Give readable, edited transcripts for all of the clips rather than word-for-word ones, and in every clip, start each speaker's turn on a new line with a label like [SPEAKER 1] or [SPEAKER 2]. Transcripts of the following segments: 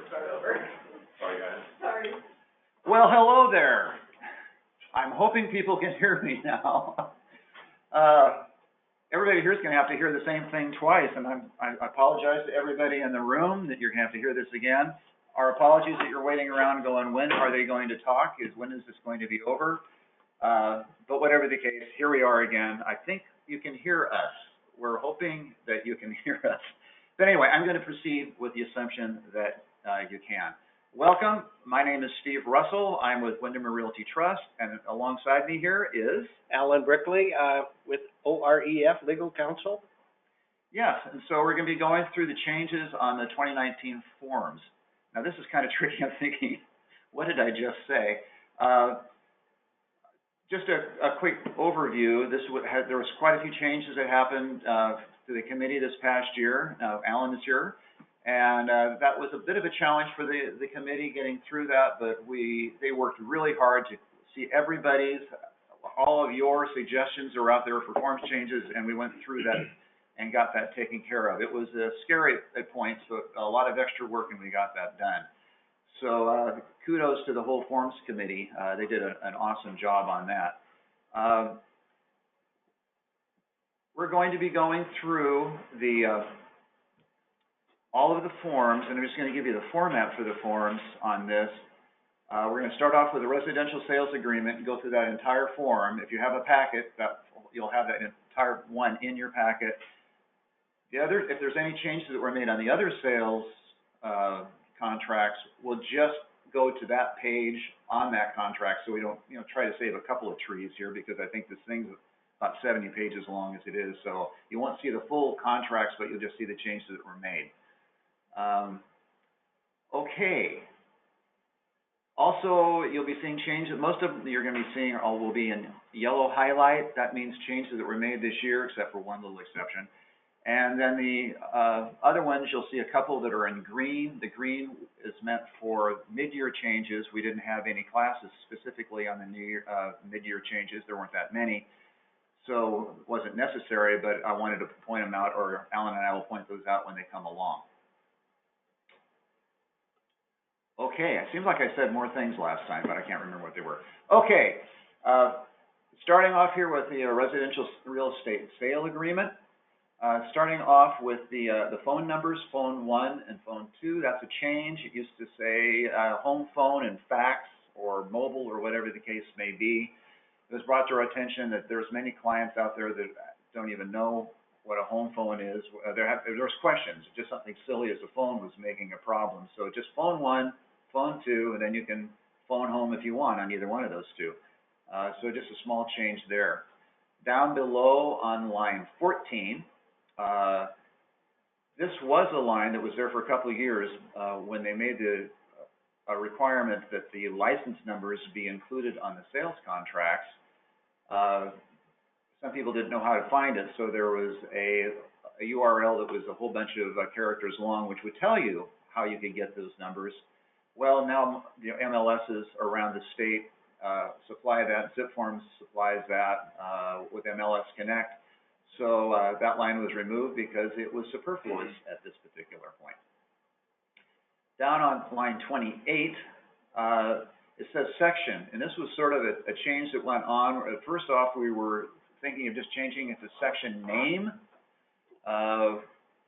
[SPEAKER 1] Start over. Sorry, guys. Sorry.
[SPEAKER 2] Well, hello there. I'm hoping people can hear me now. Everybody here is going to have to hear the same thing twice, and I apologize to everybody in the room that you're going to have to hear this again. Our apologies that you're waiting around going, when are they going to talk? When is this going to be over? But whatever the case, here we are again. I think you can hear us. We're hoping that you can hear us. But anyway, I'm going to proceed with the assumption that you can. Welcome. My name is Steve Russell. I'm with Windermere Realty Trust, and alongside me here is
[SPEAKER 3] Alan Brickley with OREF Legal Counsel.
[SPEAKER 2] Yes, and so we're going to be going through the changes on the 2019 forms. Now, this is kind of tricky. I'm thinking, what did I just say? Just a quick overview. There was quite a few changes that happened to the committee this past year. Alan is here, and that was a bit of a challenge for the committee getting through that, but they worked really hard to see all of your suggestions are out there for forms changes, and we went through that and got that taken care of. It was scary at points, but a lot of extra work, and we got that done. So kudos to the whole forms committee. They did an awesome job on that. We're going to be going through all of the forms, and I'm just going to give you the format for the forms on this. We're going to start off with a residential sales agreement and go through that entire form. If you have a packet, you'll have that entire one in your packet. If there's any changes that were made on the other sales contracts, we'll just go to that page on that contract, so we don't try to save a couple of trees here, because I think this thing's about 70 pages long as it is, so you won't see the full contracts, but you'll just see the changes that were made. Okay. Also, you'll be seeing changes. Most of them you're going to be seeing will be in yellow highlight. That means changes that were made this year, except for one little exception. And then the other ones, you'll see a couple that are in green. The green is meant for mid-year changes. We didn't have any classes specifically on the mid-year changes. There weren't that many, so it wasn't necessary, but I wanted to point them out, or Alan and I will point those out when they come along. Okay, it seems like I said more things last time, but I can't remember what they were. Okay, starting off here with the residential real estate sale agreement. Starting off with the phone numbers, phone 1 and phone 2, that's a change. It used to say home phone and fax or mobile or whatever the case may be. It was brought to our attention that there's many clients out there that don't even know what a home phone is. There's questions. Just something silly as a phone was making a problem. So just phone 1, phone 2, and then you can phone home if you want on either one of those two. So just a small change there. Down below on line 14, this was a line that was there for a couple of years when they made a requirement that the license numbers be included on the sales contracts. Some people didn't know how to find it, so there was a URL that was a whole bunch of characters long, which would tell you how you could get those numbers. Well, now MLSs around the state supply that. ZipForms supplies that with MLS Connect. So that line was removed because it was superfluous at this particular point. Down on line 28, it says section, and this was sort of a change that went on. First off, we were thinking of just changing it to section name,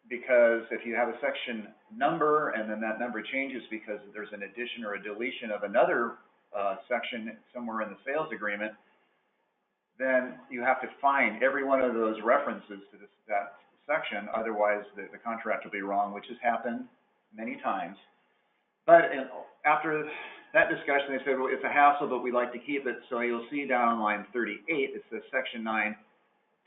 [SPEAKER 2] because if you have a section number and then that number changes because there's an addition or a deletion of another section somewhere in the sales agreement, then you have to find every one of those references to that section. Otherwise, the contract will be wrong, which has happened many times. But after that discussion, they said, well, it's a hassle, but we like to keep it. So you'll see down on line 38, it says Section 9,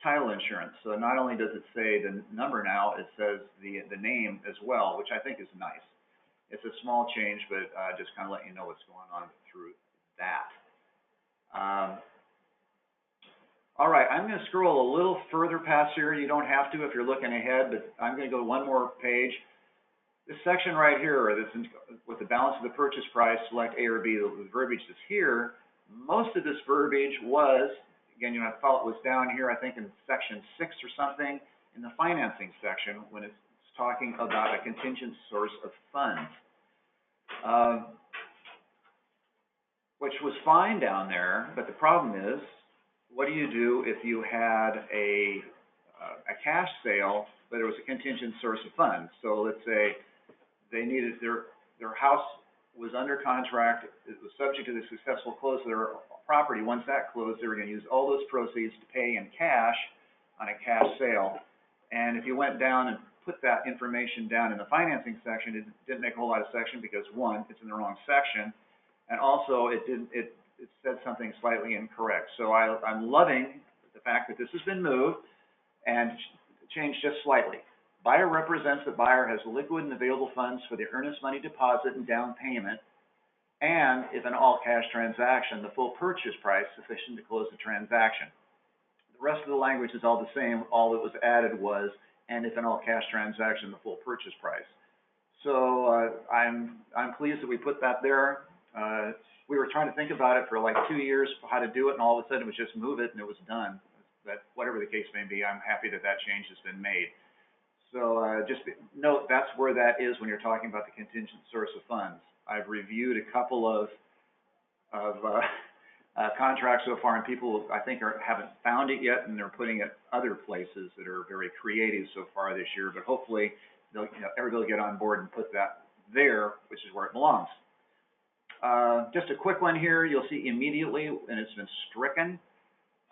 [SPEAKER 2] title insurance. So not only does it say the number now, it says the name as well, which I think is nice. It's a small change, but just kind of let you know what's going on through that. All right, I'm going to scroll a little further past here. You don't have to if you're looking ahead, but I'm going to go one more page. This section right here, with the balance of the purchase price, select A or B, the verbiage that's here, most of this verbiage was, again, I thought it was down here, I think in section 6 or something, in the financing section, when it's talking about a contingent source of funds. which was fine down there, but the problem is, what do you do if you had a cash sale, but it was a contingent source of funds? So let's say they needed, their house was under contract, it was subject to the successful close of their property. Once that closed, they were gonna use all those proceeds to pay in cash on a cash sale. And if you went down and put that information down in the financing section, it didn't make a whole lot of sense because one, it's in the wrong section, and also it said something slightly incorrect. So I'm loving the fact that this has been moved and changed just slightly. Buyer represents that buyer has liquid and available funds for the earnest money deposit and down payment, and if an all-cash transaction, the full purchase price sufficient to close the transaction. The rest of the language is all the same. All that was added was, and if an all-cash transaction, the full purchase price. So I'm pleased that we put that there. We were trying to think about it for like 2 years, how to do it, and all of a sudden it was just move it and it was done. But whatever the case may be, I'm happy that that change has been made. So just note that's where that is when you're talking about the contingent source of funds. I've reviewed a couple of contracts so far, and people I think haven't found it yet, and they're putting it other places that are very creative so far this year. But hopefully, everybody will get on board and put that there, which is where it belongs. Just a quick one here. You'll see immediately, and it's been stricken.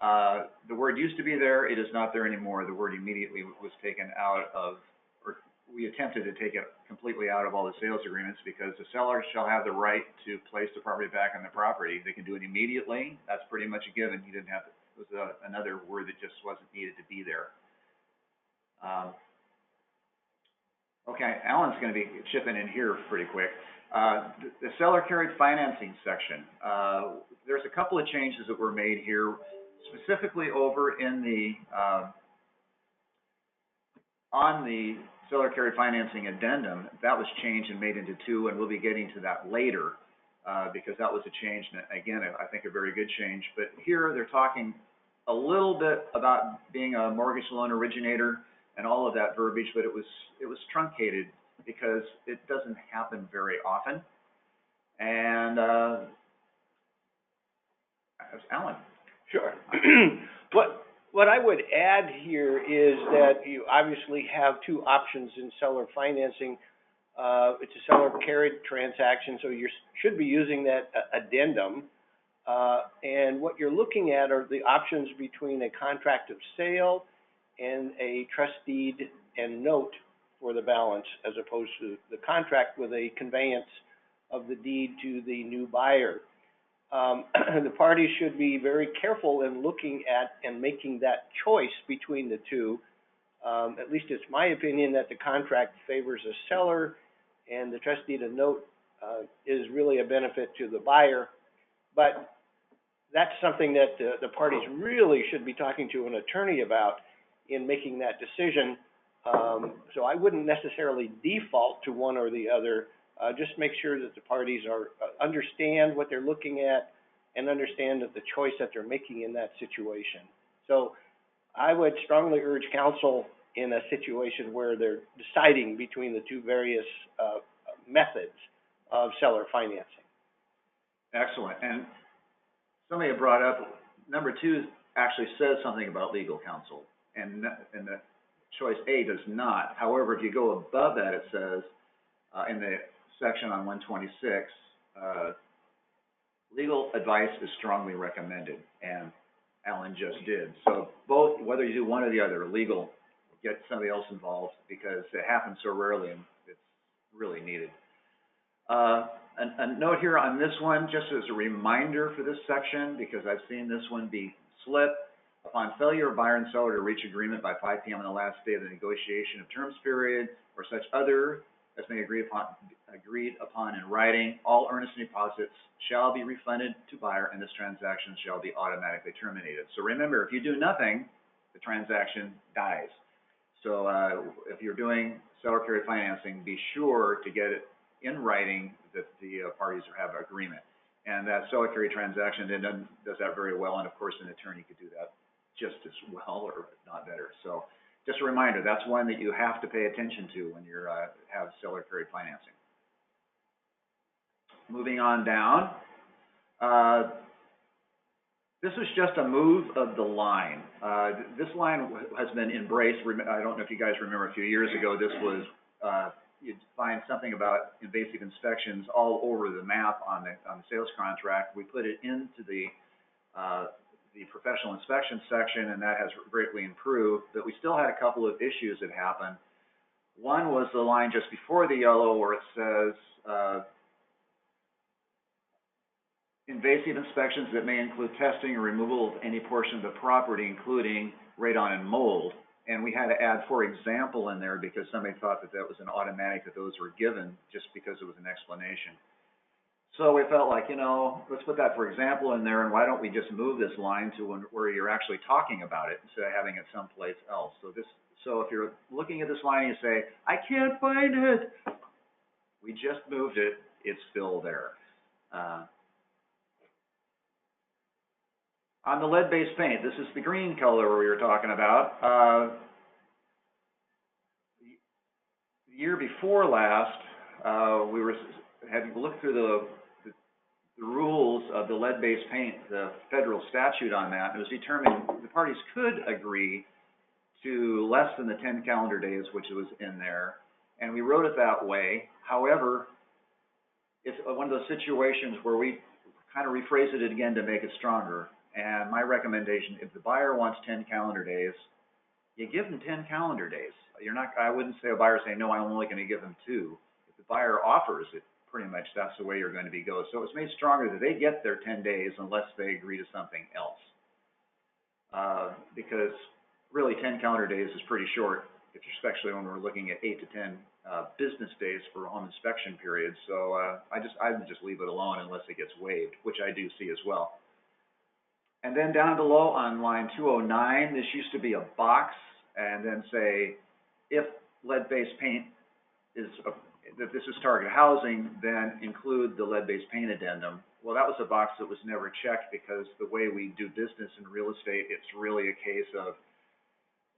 [SPEAKER 2] The word used to be there. It is not there anymore. The word immediately was taken out of, or we attempted to take it completely out of all the sales agreements because the seller shall have the right to place the property back on the property. They can do it immediately. That's pretty much a given. He didn't have to, it was another word that just wasn't needed to be there. Okay, Alan's going to be chipping in here pretty quick. The seller carried financing section. There's a couple of changes that were made here, specifically over in the on the seller carried financing addendum. That was changed and made into 2, and we'll be getting to that later because that was a change, and again, I think a very good change. But here they're talking a little bit about being a mortgage loan originator and all of that verbiage, but it was truncated because it doesn't happen very often. And Alan.
[SPEAKER 3] Sure. What I would add here is that you obviously have 2 options in seller financing. It's a seller carried transaction, so you should be using that addendum. And what you're looking at are the options between a contract of sale and a trust deed and note for the balance, as opposed to the contract with a conveyance of the deed to the new buyer. The parties should be very careful in looking at and making that choice between the 2. At least it's my opinion that the contract favors the seller and the trust deed and note is really a benefit to the buyer. But that's something that the parties really should be talking to an attorney about in making that decision. So I wouldn't necessarily default to one or the other. Just make sure that the parties understand what they're looking at and understand that the choice that they're making in that situation. So I would strongly urge counsel in a situation where they're deciding between the 2 various methods of seller financing.
[SPEAKER 2] Excellent. And somebody brought up, number 2 actually says something about legal counsel, and the choice A does not. However, if you go above that, it says in the section on 126, legal advice is strongly recommended, and Alan just did. So both, whether you do one or the other, legal, get somebody else involved because it happens so rarely and it's really needed. A note here on this one, just as a reminder for this section, because I've seen this one be slipped. Upon failure of buyer and seller to reach agreement by 5 p.m. on the last day of the negotiation of terms period, or such other as may agreed upon in writing, all earnest deposits shall be refunded to buyer, and this transaction shall be automatically terminated. So remember, if you do nothing, the transaction dies. So if you're doing seller carried financing, be sure to get it in writing that the parties have agreement. And that seller carried transaction does that very well, and of course an attorney could do that just as well, or not better. So just a reminder, that's one that you have to pay attention to when you have seller carried financing. moving on down. This was just a move of the line. This line has been embraced. I don't know if you guys remember a few years ago, this was, you'd find something about invasive inspections all over the map on the sales contract. We put it into the professional inspection section, and that has greatly improved, but we still had a couple of issues that happened. One was the line just before the yellow where it says, invasive inspections that may include testing or removal of any portion of the property, including radon and mold. And we had to add, for example, in there because somebody thought that that was an automatic, that those were given just because it was an explanation. So we felt like, you know, let's put that, for example, in there, and why don't we just move this line to where you're actually talking about it instead of having it someplace else. So if you're looking at this line and you say, I can't find it, we just moved it, it's still there. On the lead-based paint, this is the green color we were talking about. The year before last, we had looked through the rules of the lead-based paint, the federal statute on that. It was determined the parties could agree to less than the 10 calendar days, which was in there, and we wrote it that way. However, it's one of those situations where we kind of rephrased it again to make it stronger. And my recommendation, if the buyer wants 10 calendar days, you give them 10 calendar days. I wouldn't say a buyer say, no, I'm only going to give them 2. If the buyer offers it, pretty much that's the way you're going to be going. So it's made stronger that they get their 10 days unless they agree to something else. Because really 10 calendar days is pretty short, especially when we're looking at 8 to 10 business days for home inspection periods. So I would just leave it alone unless it gets waived, which I do see as well. And then down below on line 209, this used to be a box, and then say, if lead-based paint is, if this is target housing, then include the lead-based paint addendum. Well, that was a box that was never checked because the way we do business in real estate, it's really a case of,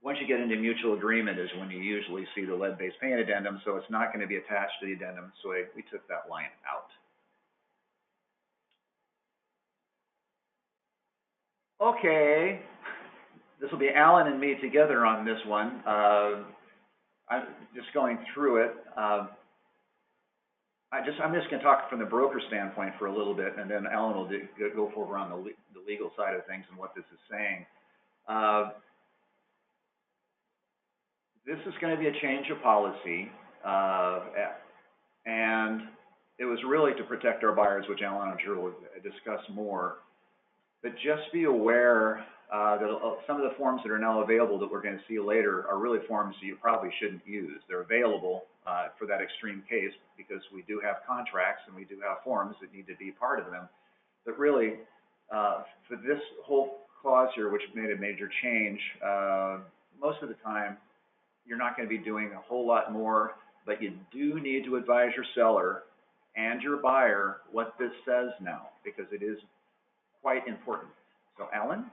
[SPEAKER 2] once you get into mutual agreement is when you usually see the lead-based paint addendum, so it's not going to be attached to the addendum, so we took that line out. Okay, this will be Alan and me together on this one. I'm just going through it. I'm just going to talk from the broker standpoint for a little bit, and then Alan will go over on the legal side of things and what this is saying. This is going to be a change of policy, and it was really to protect our buyers, which Alan, I'm sure, will discuss more. But just be aware that some of the forms that are now available that we're going to see later are really forms you probably shouldn't use. They're available for that extreme case because we do have contracts and we do have forms that need to be part of them. But really, for this whole clause here, which made a major change, most of the time, you're not going to be doing a whole lot more, but you do need to advise your seller and your buyer what this says now, because it is quite important. So, Alan?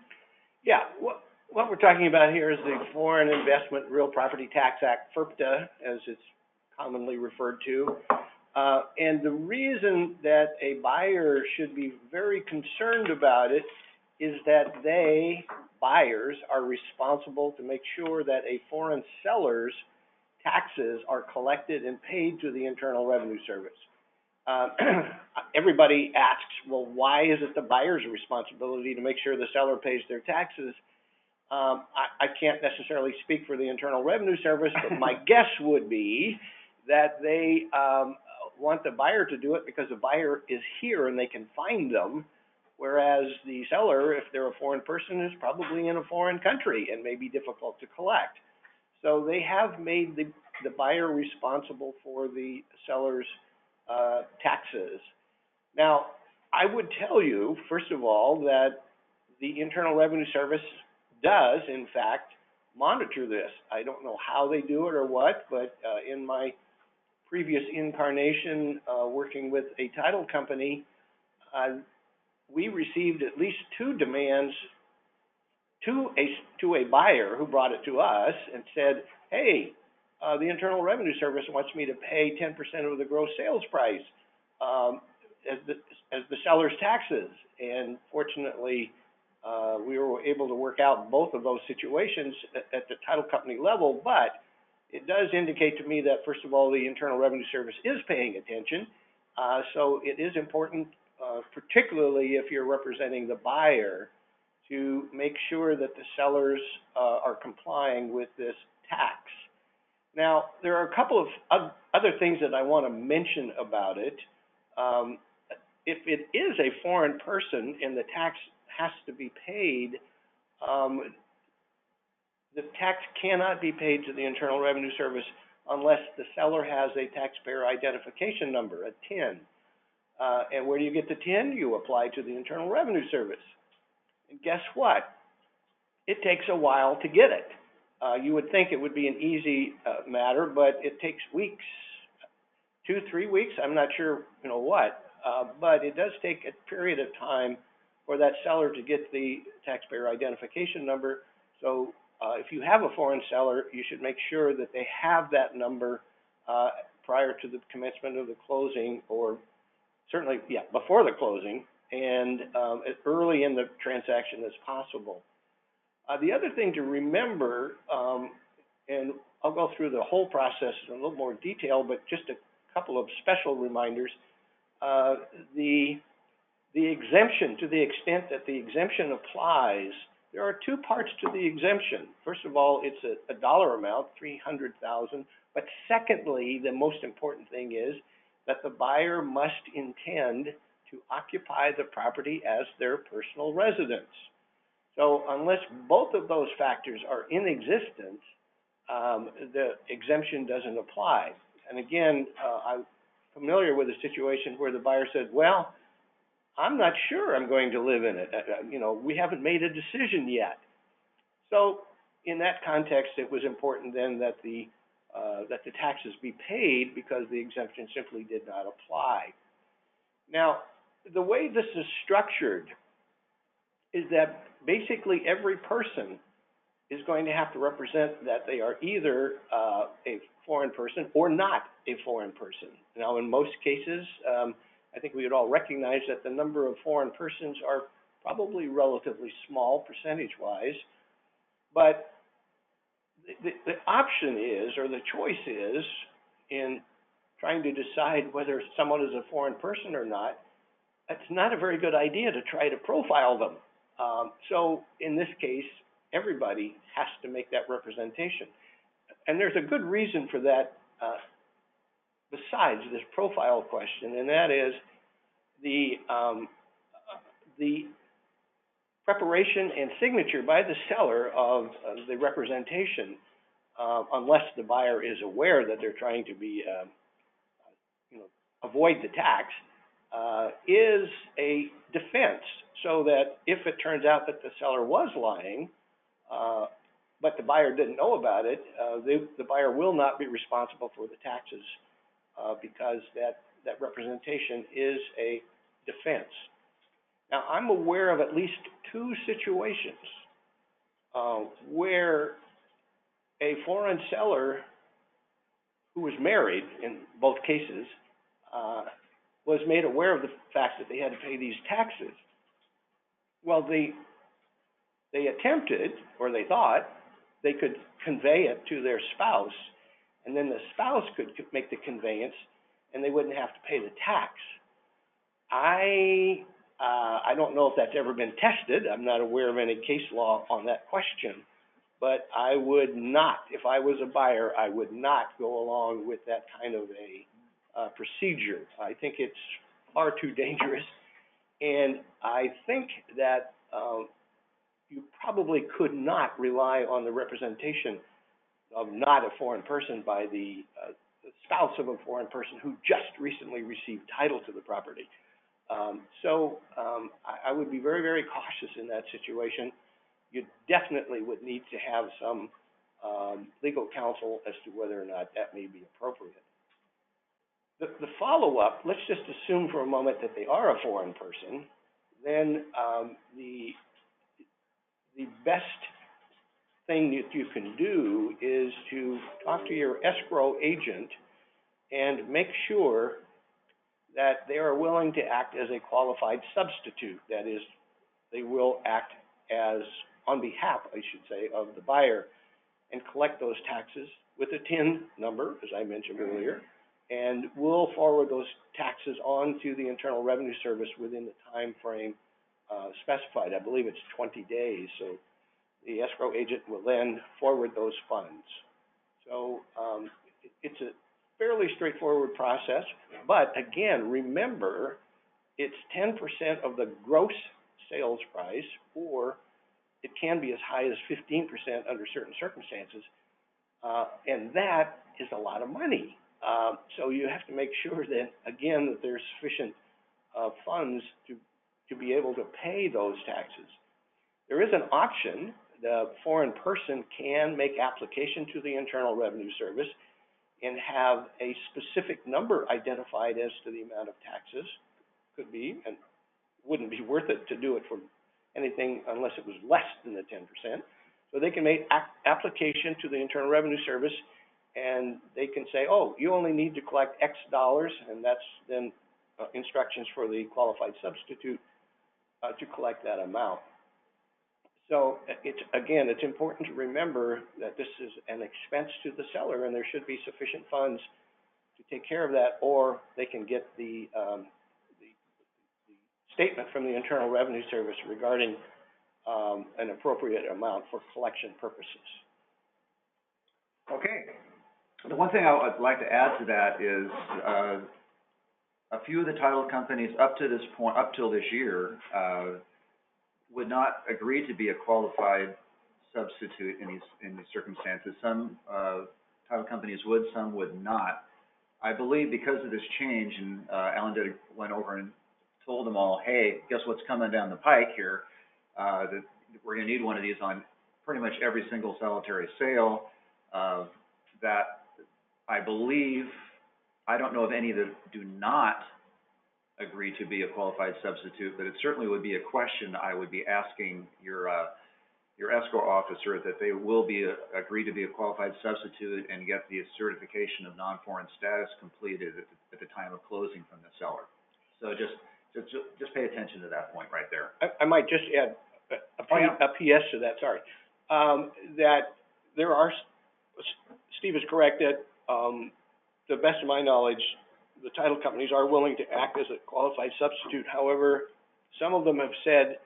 [SPEAKER 3] Yeah, what we're talking about here is the Foreign Investment Real Property Tax Act, FIRPTA, as it's commonly referred to. And the reason that a buyer should be very concerned about it is that buyers are responsible to make sure that a foreign seller's taxes are collected and paid to the Internal Revenue Service. Everybody asks, well, why is it the buyer's responsibility to make sure the seller pays their taxes? I can't necessarily speak for the Internal Revenue Service, but my guess would be that they want the buyer to do it because the buyer is here and they can find them, whereas the seller, if they're a foreign person, is probably in a foreign country and may be difficult to collect. So they have made the buyer responsible for the seller's taxes. Now, I would tell you, first of all, that the Internal Revenue Service does, in fact, monitor this. I don't know how they do it or what, but in my previous incarnation working with a title company, we received at least 2 demands to a buyer who brought it to us and said, hey, the Internal Revenue Service wants me to pay 10% of the gross sales price. as the seller's taxes. And fortunately, we were able to work out both of those situations at the title company level, but it does indicate to me that, first of all, the Internal Revenue Service is paying attention. So it is important, particularly if you're representing the buyer, to make sure that the sellers are complying with this tax. Now, there are a couple of other things that I want to mention about it. If it is a foreign person and the tax has to be paid, the tax cannot be paid to the Internal Revenue Service unless the seller has a taxpayer identification number, a TIN. And where do you get the TIN? You apply to the Internal Revenue Service. And guess what? It takes a while to get it. You would think it would be an easy matter, but it takes weeks, 2-3 weeks. I'm not sure, what, but it does take a period of time for that seller to get the taxpayer identification number. So if you have a foreign seller, you should make sure that they have that number prior to the commencement of the closing, or certainly, before the closing, and as early in the transaction as possible. The other thing to remember, and I'll go through the whole process in a little more detail, but just a couple of special reminders. The exemption, to the extent that the exemption applies, there are two parts to the exemption. First of all, it's a dollar amount, $300,000. But secondly, the most important thing is that the buyer must intend to occupy the property as their personal residence. So unless both of those factors are in existence, the exemption doesn't apply. And again, I'm familiar with a situation where the buyer said, well, I'm not sure I'm going to live in it. We haven't made a decision yet. So in that context, it was important then that the taxes be paid, because the exemption simply did not apply. Now, the way this is structured is that basically every person is going to have to represent that they are either a foreign person or not a foreign person. Now, in most cases, I think we would all recognize that the number of foreign persons are probably relatively small percentage-wise, but the option is, or the choice is, in trying to decide whether someone is a foreign person or not, it's not a very good idea to try to profile them. So in this case, everybody has to make that representation. And there's a good reason for that besides this profile question, and that is the preparation and signature by the seller of the representation, unless the buyer is aware that they're trying to be, avoid the tax, is a defense, so that if it turns out that the seller was lying, but the buyer didn't know about it, the buyer will not be responsible for the taxes, because that representation is a defense. Now, I'm aware of at least 2 situations where a foreign seller who was married, in both cases, was made aware of the fact that they had to pay these taxes. Well, they attempted, or they thought, they could convey it to their spouse, and then the spouse could make the conveyance, and they wouldn't have to pay the tax. I don't know if that's ever been tested. I'm not aware of any case law on that question, but I would not, if I was a buyer, I would not go along with that kind of a procedure. I think it's far too dangerous, and I think that you probably could not rely on the representation of not a foreign person by the spouse of a foreign person who just recently received title to the property. So I would be very, very cautious in that situation. You definitely would need to have some legal counsel as to whether or not that may be appropriate. The follow-up, let's just assume for a moment that they are a foreign person, then the best thing that you can do is to talk to your escrow agent and make sure that they are willing to act as a qualified substitute. That is, they will act as, on behalf, I should say, of the buyer and collect those taxes with a TIN number, as I mentioned earlier, and will forward those taxes on to the Internal Revenue Service within the time frame specified. I believe it's 20 days, so the escrow agent will then forward those funds. So it's a fairly straightforward process, but again, remember, it's 10% of the gross sales price, or it can be as high as 15% under certain circumstances, and that is a lot of money. So you have to make sure that, again, that there's sufficient funds to be able to pay those taxes. There is an option. The foreign person can make application to the Internal Revenue Service and have a specific number identified as to the amount of taxes. Could be, and wouldn't be worth it to do it for anything unless it was less than the 10%. So they can make application to the Internal Revenue Service, and they can say, oh, you only need to collect X dollars, and that's then instructions for the qualified substitute to collect that amount. So it's important to remember that this is an expense to the seller, and there should be sufficient funds to take care of that, or they can get the statement from the Internal Revenue Service regarding an appropriate amount for collection purposes.
[SPEAKER 2] Okay. The one thing I would like to add to that is a few of the title companies up to this point, up till this year, would not agree to be a qualified substitute in these circumstances. Some title companies would, some would not. I believe because of this change, and Alan went over and told them all, hey, guess what's coming down the pike here? That we're going to need one of these on pretty much every single solitary sale. That I believe, I don't know of any that do not agree to be a qualified substitute, but it certainly would be a question I would be asking your escrow officer, that they will agree to be a qualified substitute and get the certification of non-foreign status completed at the time of closing from the seller. So just pay attention to that point right there.
[SPEAKER 3] I might just add a PS to that, sorry. That there are, Steve is correct, that to the best of my knowledge, the title companies are willing to act as a qualified substitute. However, some of them have said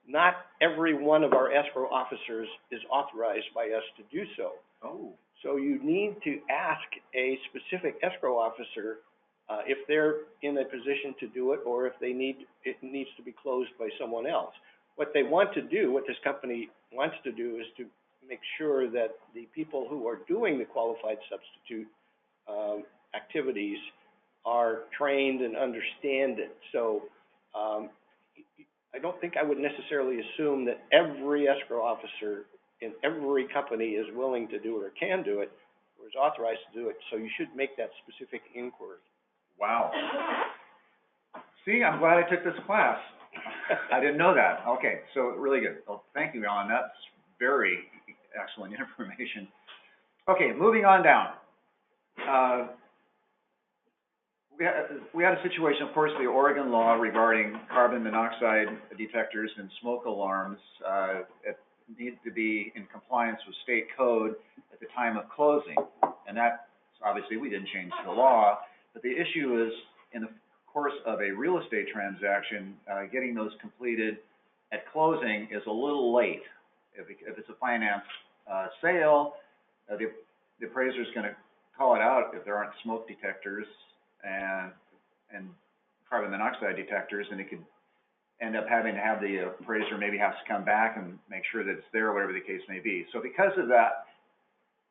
[SPEAKER 3] not every one of our escrow officers is authorized by us to do so.
[SPEAKER 2] Oh.
[SPEAKER 3] So you need to ask a specific escrow officer if they're in a position to do it, or if it needs to be closed by someone else. What they want to do, what this company wants to do, is to make sure that the people who are doing the qualified substitute activities are trained and understand it. So I don't think I would necessarily assume that every escrow officer in every company is willing to do it or can do it or is authorized to do it. So you should make that specific inquiry.
[SPEAKER 2] Wow. See, I'm glad I took this class. I didn't know that. Okay, so really good. Well, thank you, Alan. That's very excellent information. Okay, moving on down. We had a situation, of course, the Oregon law regarding carbon monoxide detectors and smoke alarms need to be in compliance with state code at the time of closing. And that, obviously, we didn't change the law, but the issue is, in the course of a real estate transaction, getting those completed at closing is a little late. If it's a finance sale, the appraiser is going to call it out if there aren't smoke detectors and carbon monoxide detectors, and it could end up having to have the appraiser maybe has to come back and make sure that it's there, whatever the case may be. So because of that,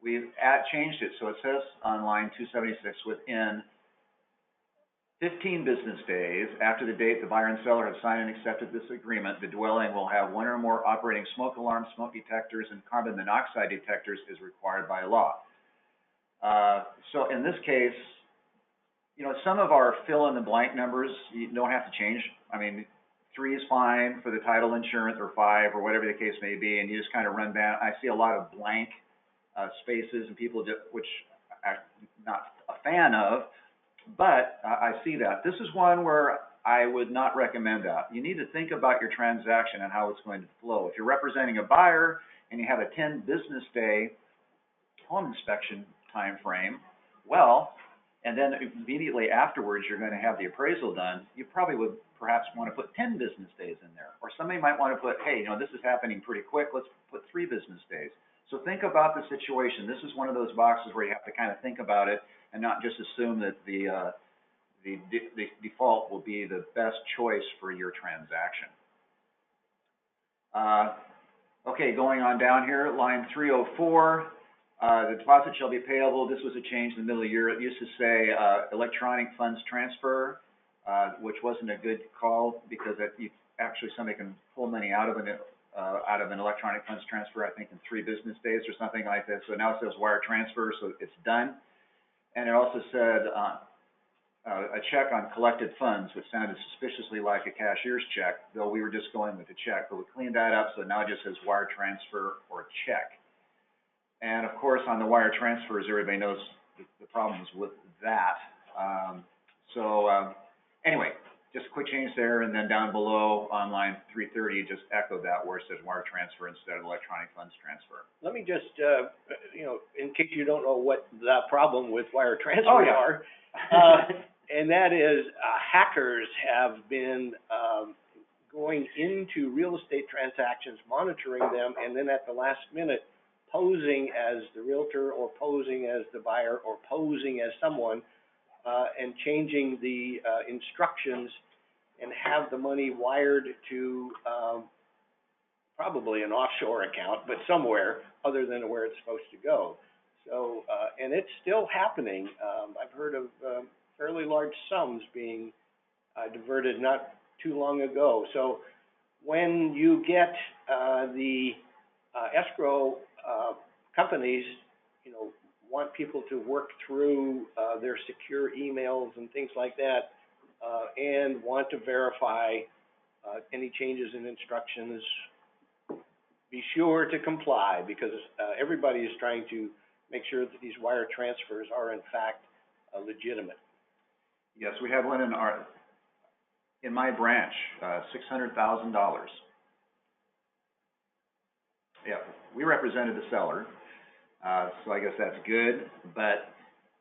[SPEAKER 2] we've changed it. So it says on line 276, within 15 business days after the date the buyer and seller have signed and accepted this agreement, the dwelling will have one or more operating smoke alarms, smoke detectors, and carbon monoxide detectors as required by law. So in this case, you know, some of our fill-in-the-blank numbers you don't have to change. I mean, 3 is fine for the title insurance, or 5, or whatever the case may be, and you just kind of run down. I see a lot of blank spaces, and people which I'm not a fan of, But I see that. This is one where I would not recommend that. You need to think about your transaction and how it's going to flow. If you're representing a buyer and you have a 10 business day home inspection time frame, well, and then immediately afterwards you're going to have the appraisal done, you probably would perhaps want to put 10 business days in there. Or somebody might want to put, hey, this is happening pretty quick, let's put 3 business days. So think about the situation. This is one of those boxes where you have to kind of think about it and not just assume that the default will be the best choice for your transaction. Okay, going on down here, line 304, the deposit shall be payable. This was a change in the middle of the year. It used to say electronic funds transfer, which wasn't a good call because actually somebody can pull money out of an electronic funds transfer, I think in 3 business days or something like that. So now it says wire transfer, so it's done. And it also said a check on collected funds, which sounded suspiciously like a cashier's check, though we were just going with a check. But we cleaned that up, so now it just says wire transfer or check. And of course, on the wire transfers, everybody knows the problems with that. Anyway, just a quick change there, and then down below on line 330, just echo that where it says wire transfer instead of electronic funds transfer.
[SPEAKER 3] Let me just, in case you don't know what the problem with wire transfers are, and that is hackers have been going into real estate transactions, monitoring them, and then at the last minute posing as the realtor or posing as the buyer or posing as someone and changing the instructions and have the money wired to probably an offshore account, but somewhere other than where it's supposed to go. So, and it's still happening. I've heard of fairly large sums being diverted not too long ago. So when you get the escrow companies, want people to work through their secure emails and things like that, and want to verify any changes in instructions, be sure to comply, because everybody is trying to make sure that these wire transfers are in fact legitimate.
[SPEAKER 2] Yes, we have one in my branch, $600,000. Yeah, we represented the seller, so I guess that's good. But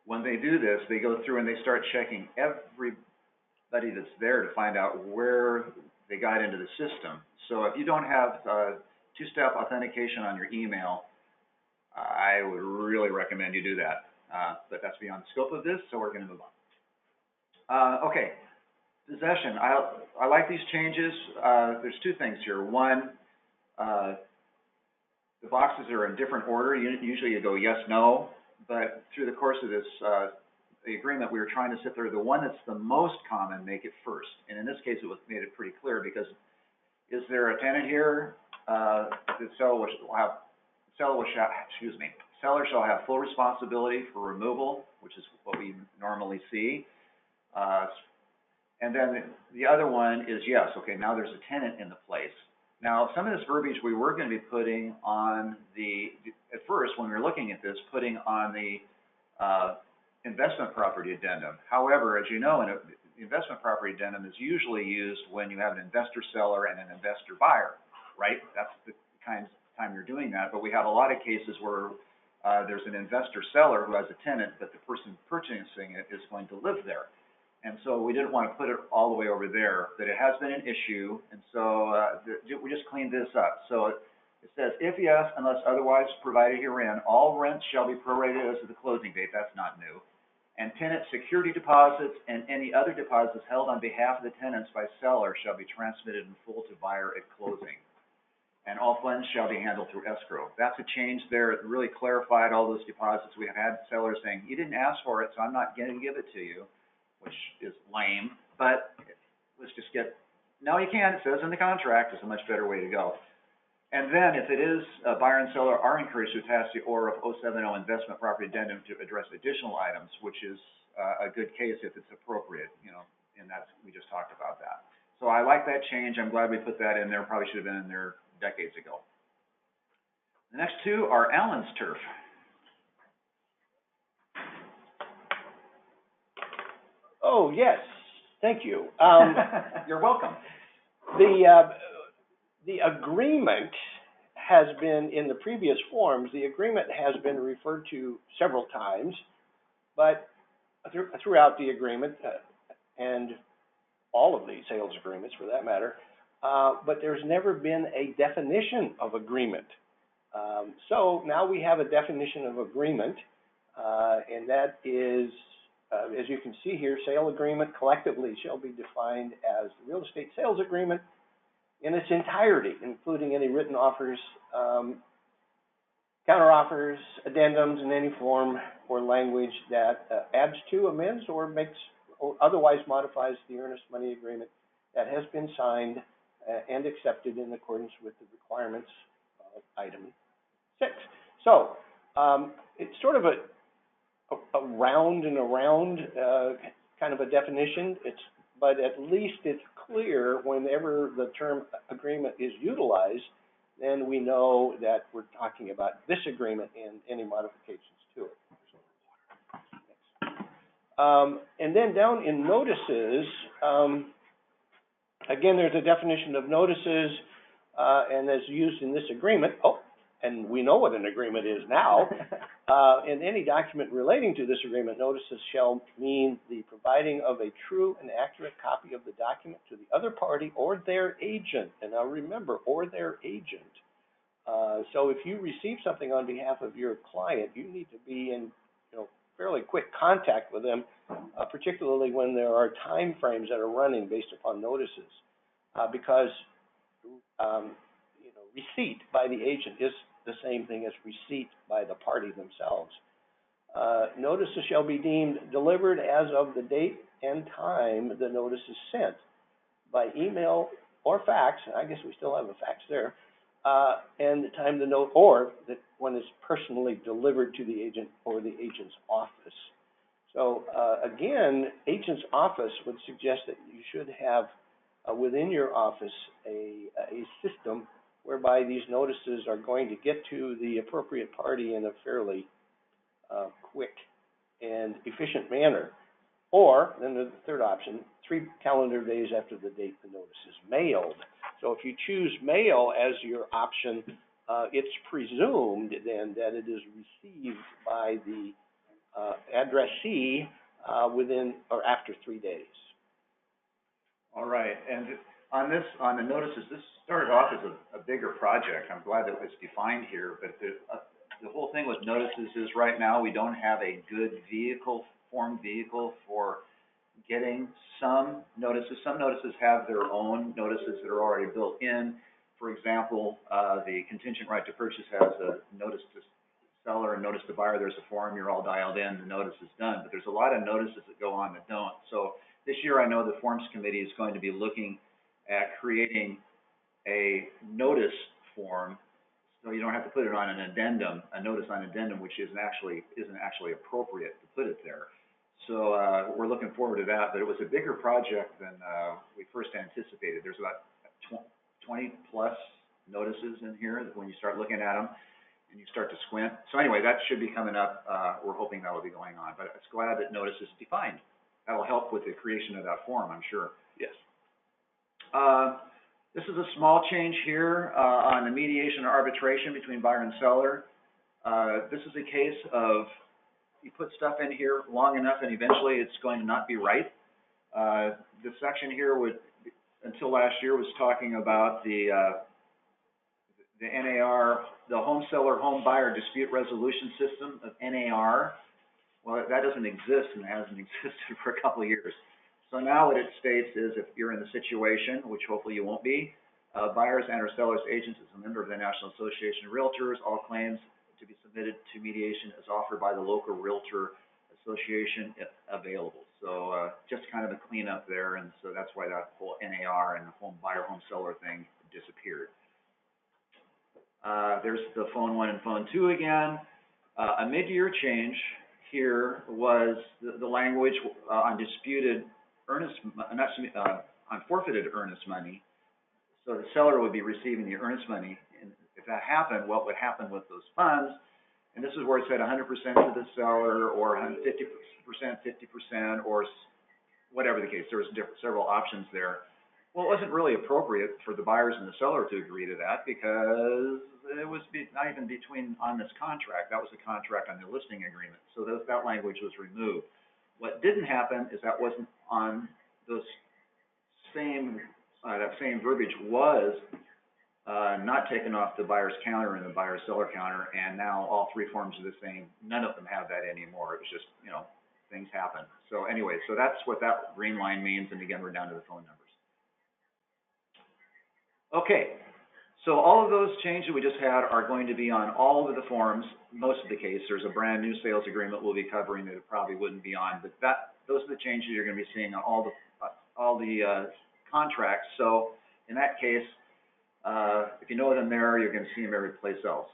[SPEAKER 2] when they do this, they go through and they start checking everybody that's there to find out where they got into the system. So if you don't have two-step authentication on your email, I would really recommend you do that. But that's beyond the scope of this, so we're going to move on. Okay, possession. I like these changes. There's 2 things here. One, the boxes are in different order. Usually you go yes, no, but through the course of this, the agreement, we were trying to sit there, the one that's the most common, make it first. And in this case, made it pretty clear, because is there a tenant here? The seller shall have full responsibility for removal, which is what we normally see. And then the other one is yes, okay, now there's a tenant in the place. Now, some of this verbiage we were going to be putting on at first, when we were looking at this, putting on the investment property addendum. However, as you know, the investment property addendum is usually used when you have an investor seller and an investor buyer, right? That's the kind of time you're doing that. But we have a lot of cases where there's an investor seller who has a tenant, but the person purchasing it is going to live there. And so we didn't want to put it all the way over there, but it has been an issue, and so we just cleaned this up. So it says, if yes, unless otherwise provided herein, all rents shall be prorated as of the closing date. That's not new. And tenant security deposits and any other deposits held on behalf of the tenants by seller shall be transmitted in full to buyer at closing. And all funds shall be handled through escrow. That's a change there. It really clarified all those deposits. We have had sellers saying, you didn't ask for it, so I'm not going to give it to you, which is lame, but let's just no, you can, it says in the contract, it's a much better way to go. And then if it is, buyer and seller are encouraged to attach the OREF 070 investment property addendum to address additional items, which is a good case if it's appropriate, and we just talked about that. So I like that change. I'm glad we put that in there. Probably should have been in there decades ago. The next 2 are Allen's turf.
[SPEAKER 3] So, yes, thank you.
[SPEAKER 2] You're welcome.
[SPEAKER 3] The agreement has been, in the previous forms, the agreement has been referred to several times, but throughout the agreement, and all of these sales agreements for that matter, but there's never been a definition of agreement. So now we have a definition of agreement, and that is, as you can see here, sale agreement collectively shall be defined as the real estate sales agreement in its entirety, including any written offers, counteroffers, addendums, in any form or language that adds to, amends, or makes, or otherwise modifies the earnest money agreement that has been signed and accepted in accordance with the requirements of item 6. So, it's sort of a round and around kind of a definition. But at least it's clear whenever the term agreement is utilized, then we know that we're talking about this agreement and any modifications to it. And then down in notices, again, there's a definition of notices, and as used in this agreement, and we know what an agreement is now. In any document relating to this agreement, notices shall mean the providing of a true and accurate copy of the document to the other party or their agent. And now remember, or their agent. So if you receive something on behalf of your client, you need to be in, fairly quick contact with them, particularly when there are time frames that are running based upon notices, because receipt by the agent is the same thing as receipt by the party themselves. Notices shall be deemed delivered as of the date and time the notice is sent by email or fax. I guess we still have a fax there. And the time the note, or that when it's personally delivered to the agent or the agent's office. So again, agent's office would suggest that you should have within your office a system whereby these notices are going to get to the appropriate party in a fairly quick and efficient manner. Or, then the third option, 3 calendar days after the date the notice is mailed. So if you choose mail as your option, it's presumed then that it is received by the addressee within or after 3 days.
[SPEAKER 2] All right, and on the notices, this started off as a bigger project. I'm glad that it's defined here, but the whole thing with notices is right now we don't have a good form vehicle for getting some notices. Some notices have their own notices that are already built in. For example, the contingent right to purchase has a notice to seller and notice to buyer. There's a form, you're all dialed in, the notice is done. But there's a lot of notices that go on that don't. So this year I know the Forms Committee is going to be looking at creating a notice form, so you don't have to put it on an addendum, a notice on addendum, which isn't actually appropriate to put it there. So we're looking forward to that, but it was a bigger project than we first anticipated. There's about 20 plus notices in here when you start looking at them and you start to squint. So anyway, that should be coming up. We're hoping that will be going on, but it's glad that notice is defined. That will help with the creation of that form, I'm sure.
[SPEAKER 3] Yes.
[SPEAKER 2] This is a small change here on the mediation or arbitration between buyer and seller. This is a case of you put stuff in here long enough and eventually it's going to not be right. This section here until last year was talking about the NAR, the home seller home buyer dispute resolution system of NAR. Well, that doesn't exist and hasn't existed for a couple of years. So now what it states is if you're in the situation, which hopefully you won't be, buyers and or sellers agents as a member of the National Association of Realtors, all claims to be submitted to mediation as offered by the local realtor association if available. So just kind of a cleanup there, and so that's why that whole NAR and the home buyer, home seller thing disappeared. There's the phone 1 and phone 2 again. A mid-year change here was the language on disputed earnest, on forfeited earnest money. So the seller would be receiving the earnest money, and if that happened, what would happen with those funds? And this is where it said 100% to the seller, or 50%, 50%, or whatever the case, there was several options there. Well, it wasn't really appropriate for the buyers and the seller to agree to that because it was not even on this contract. That was the contract on the listing agreement. So that language was removed. What didn't happen is that wasn't on those that same verbiage was not taken off the buyer's counter and the buyer's seller counter, and now all three forms are the same. None of them have that anymore. It was just, things happen. So anyway, so that's what that green line means, and again, we're down to the phone numbers. Okay, so all of those changes we just had are going to be on all of the forms. Most of the case, there's a brand new sales agreement we'll be covering that it probably wouldn't be on, but those are the changes you're going to be seeing on all the contracts. So in that case, if you know them there, you're going to see them every place else.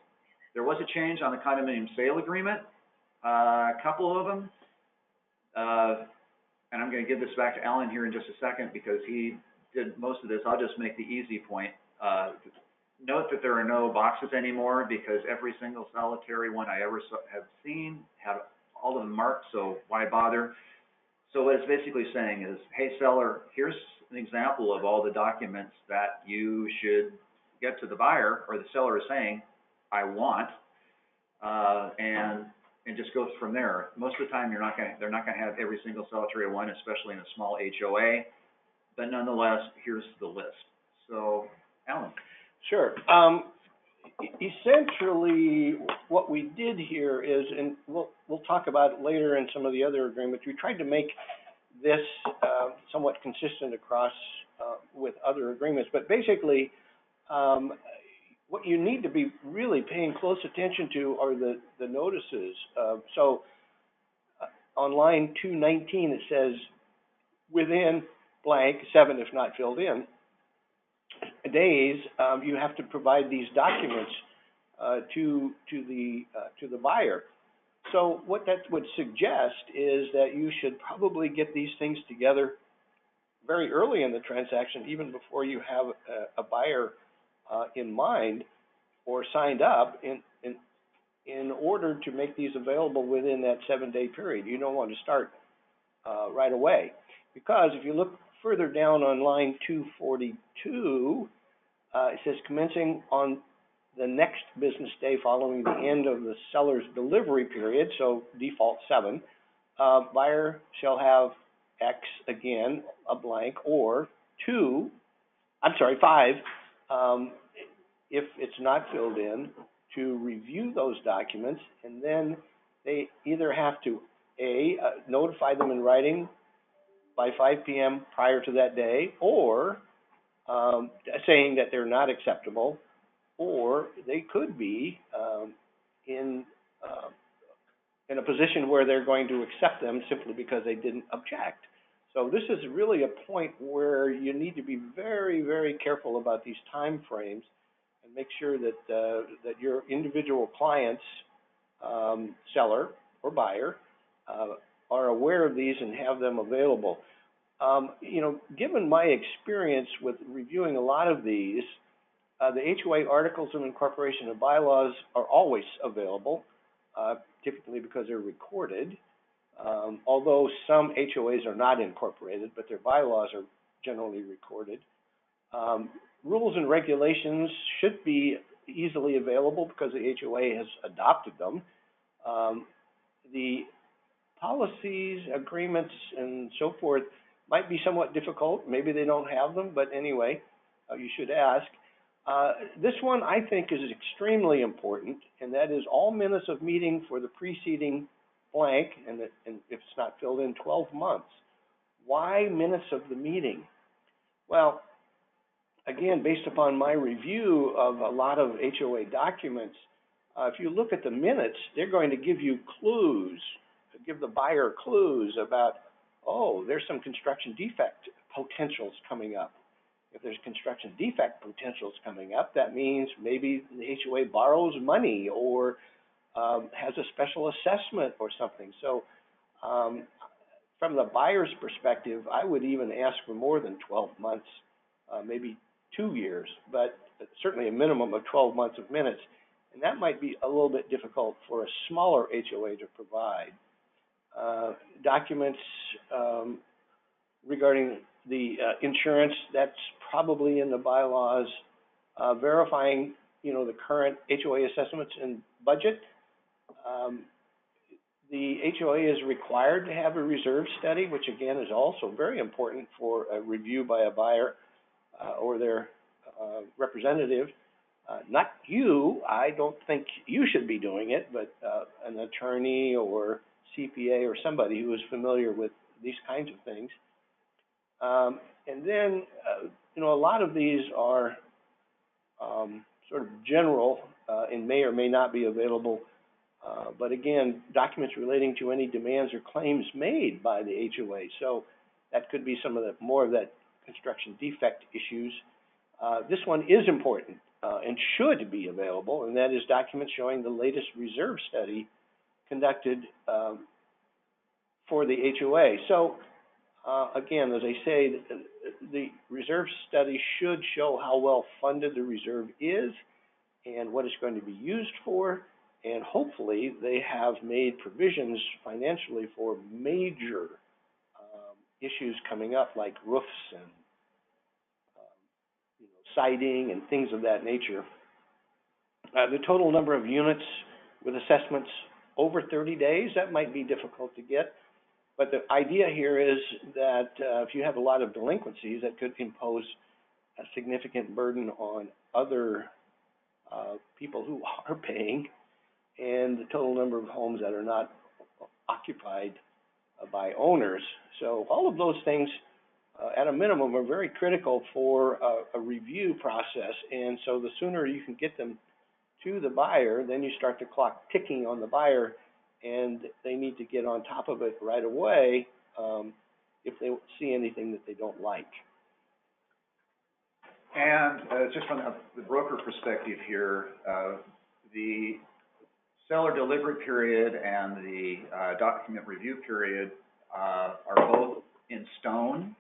[SPEAKER 2] There was a change on the condominium sale agreement, a couple of them, and I'm going to give this back to Alan here in just a second because he did most of this. I'll just make the easy point. Note that there are no boxes anymore because every single solitary one I ever have seen have all of them marked, so why bother? So what it's basically saying is, hey seller, here's an example of all the documents that you should get to the buyer, or the seller is saying, I want, and just goes from there. Most of the time, they're not going to have every single solitary one, especially in a small HOA. But nonetheless, here's the list. So, Alan.
[SPEAKER 3] Sure. Essentially, what we did here is, and we'll talk about it later in some of the other agreements, we tried to make this somewhat consistent across with other agreements. But basically, what you need to be really paying close attention to are the notices. So on line 219, it says, within blank, 7 if not filled in, days, you have to provide these documents to the buyer. So what that would suggest is that you should probably get these things together very early in the transaction, even before you have a buyer in mind or signed up, in order to make these available within that 7-day period. You don't want to start right away, because if you look further down on line 242, it says commencing on the next business day following the end of the seller's delivery period, so default 7, buyer shall have X, again, a blank, or 5, if it's not filled in, to review those documents, and then they either have to, notify them in writing by 5 p.m. prior to that day, or saying that they're not acceptable, or they could be in a position where they're going to accept them simply because they didn't object. So this is really a point where you need to be very, very careful about these time frames and make sure that that your individual clients, seller or buyer, are aware of these and have them available. Given my experience with reviewing a lot of these, the HOA articles of incorporation and bylaws are always available, typically because they're recorded, although some HOAs are not incorporated, but their bylaws are generally recorded. Rules and regulations should be easily available because the HOA has adopted them. The policies, agreements, and so forth might be somewhat difficult. Maybe they don't have them, but anyway, you should ask. This one I think is extremely important, and that is all minutes of meeting for the preceding blank, and if it's not filled in, 12 months. Why minutes of the meeting? Well, again, based upon my review of a lot of HOA documents, if you look at the minutes, they're going to give you clues, give the buyer clues about, oh, there's some construction defect potentials coming up. If there's construction defect potentials coming up, that means maybe the HOA borrows money or has a special assessment or something. So from the buyer's perspective, I would even ask for more than 12 months, maybe 2 years, but certainly a minimum of 12 months of minutes. And that might be a little bit difficult for a smaller HOA to provide. Documents regarding the, insurance, that's probably in the bylaws. Verifying, the current HOA assessments and budget. Um, the HOA is required to have a reserve study, which again is also very important for a review by a buyer, or their, representative. Not you, I don't think you should be doing it, but, an attorney or CPA or somebody who is familiar with these kinds of things. And then, a lot of these are, sort of general, and may or may not be available. But again, documents relating to any demands or claims made by the HOA. So that could be some of the, more of that construction defect issues. This one is important, and should be available, and that is documents showing the latest reserve study conducted, for the HOA. So, again, as I say, the reserve study should show how well funded the reserve is and what it's going to be used for, and hopefully they have made provisions financially for major, issues coming up like roofs and, siding and things of that nature. The total number of units with assessments over 30 days, that might be difficult to get. But the idea here is that, if you have a lot of delinquencies, that could impose a significant burden on other, people who are paying, and the total number of homes that are not occupied, by owners. So all of those things, at a minimum, are very critical for a review process. And so the sooner you can get them to the buyer, then you start the clock ticking on the buyer, and they need to get on top of it right away, if they see anything that they don't like.
[SPEAKER 2] And just from the broker perspective here, the seller delivery period and the document review period are both in stone.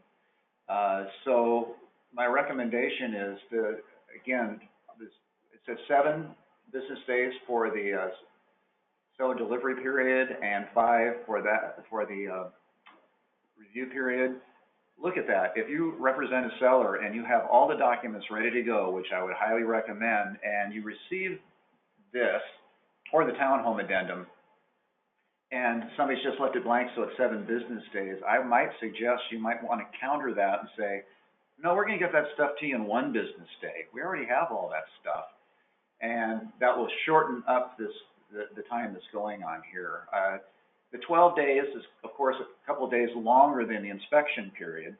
[SPEAKER 2] So my recommendation is to, again, it says 7 business days for the seller delivery period and 5 for the review period. Look at that. If you represent a seller and you have all the documents ready to go, which I would highly recommend, and you receive this or the townhome addendum, and somebody's just left it blank, so it's 7 business days, I might suggest you might want to counter that and say, no, we're going to get that stuff to you in 1 business day. We already have all that stuff. And that will shorten up the time that's going on here. The 12 days is, of course, a couple of days longer than the inspection period.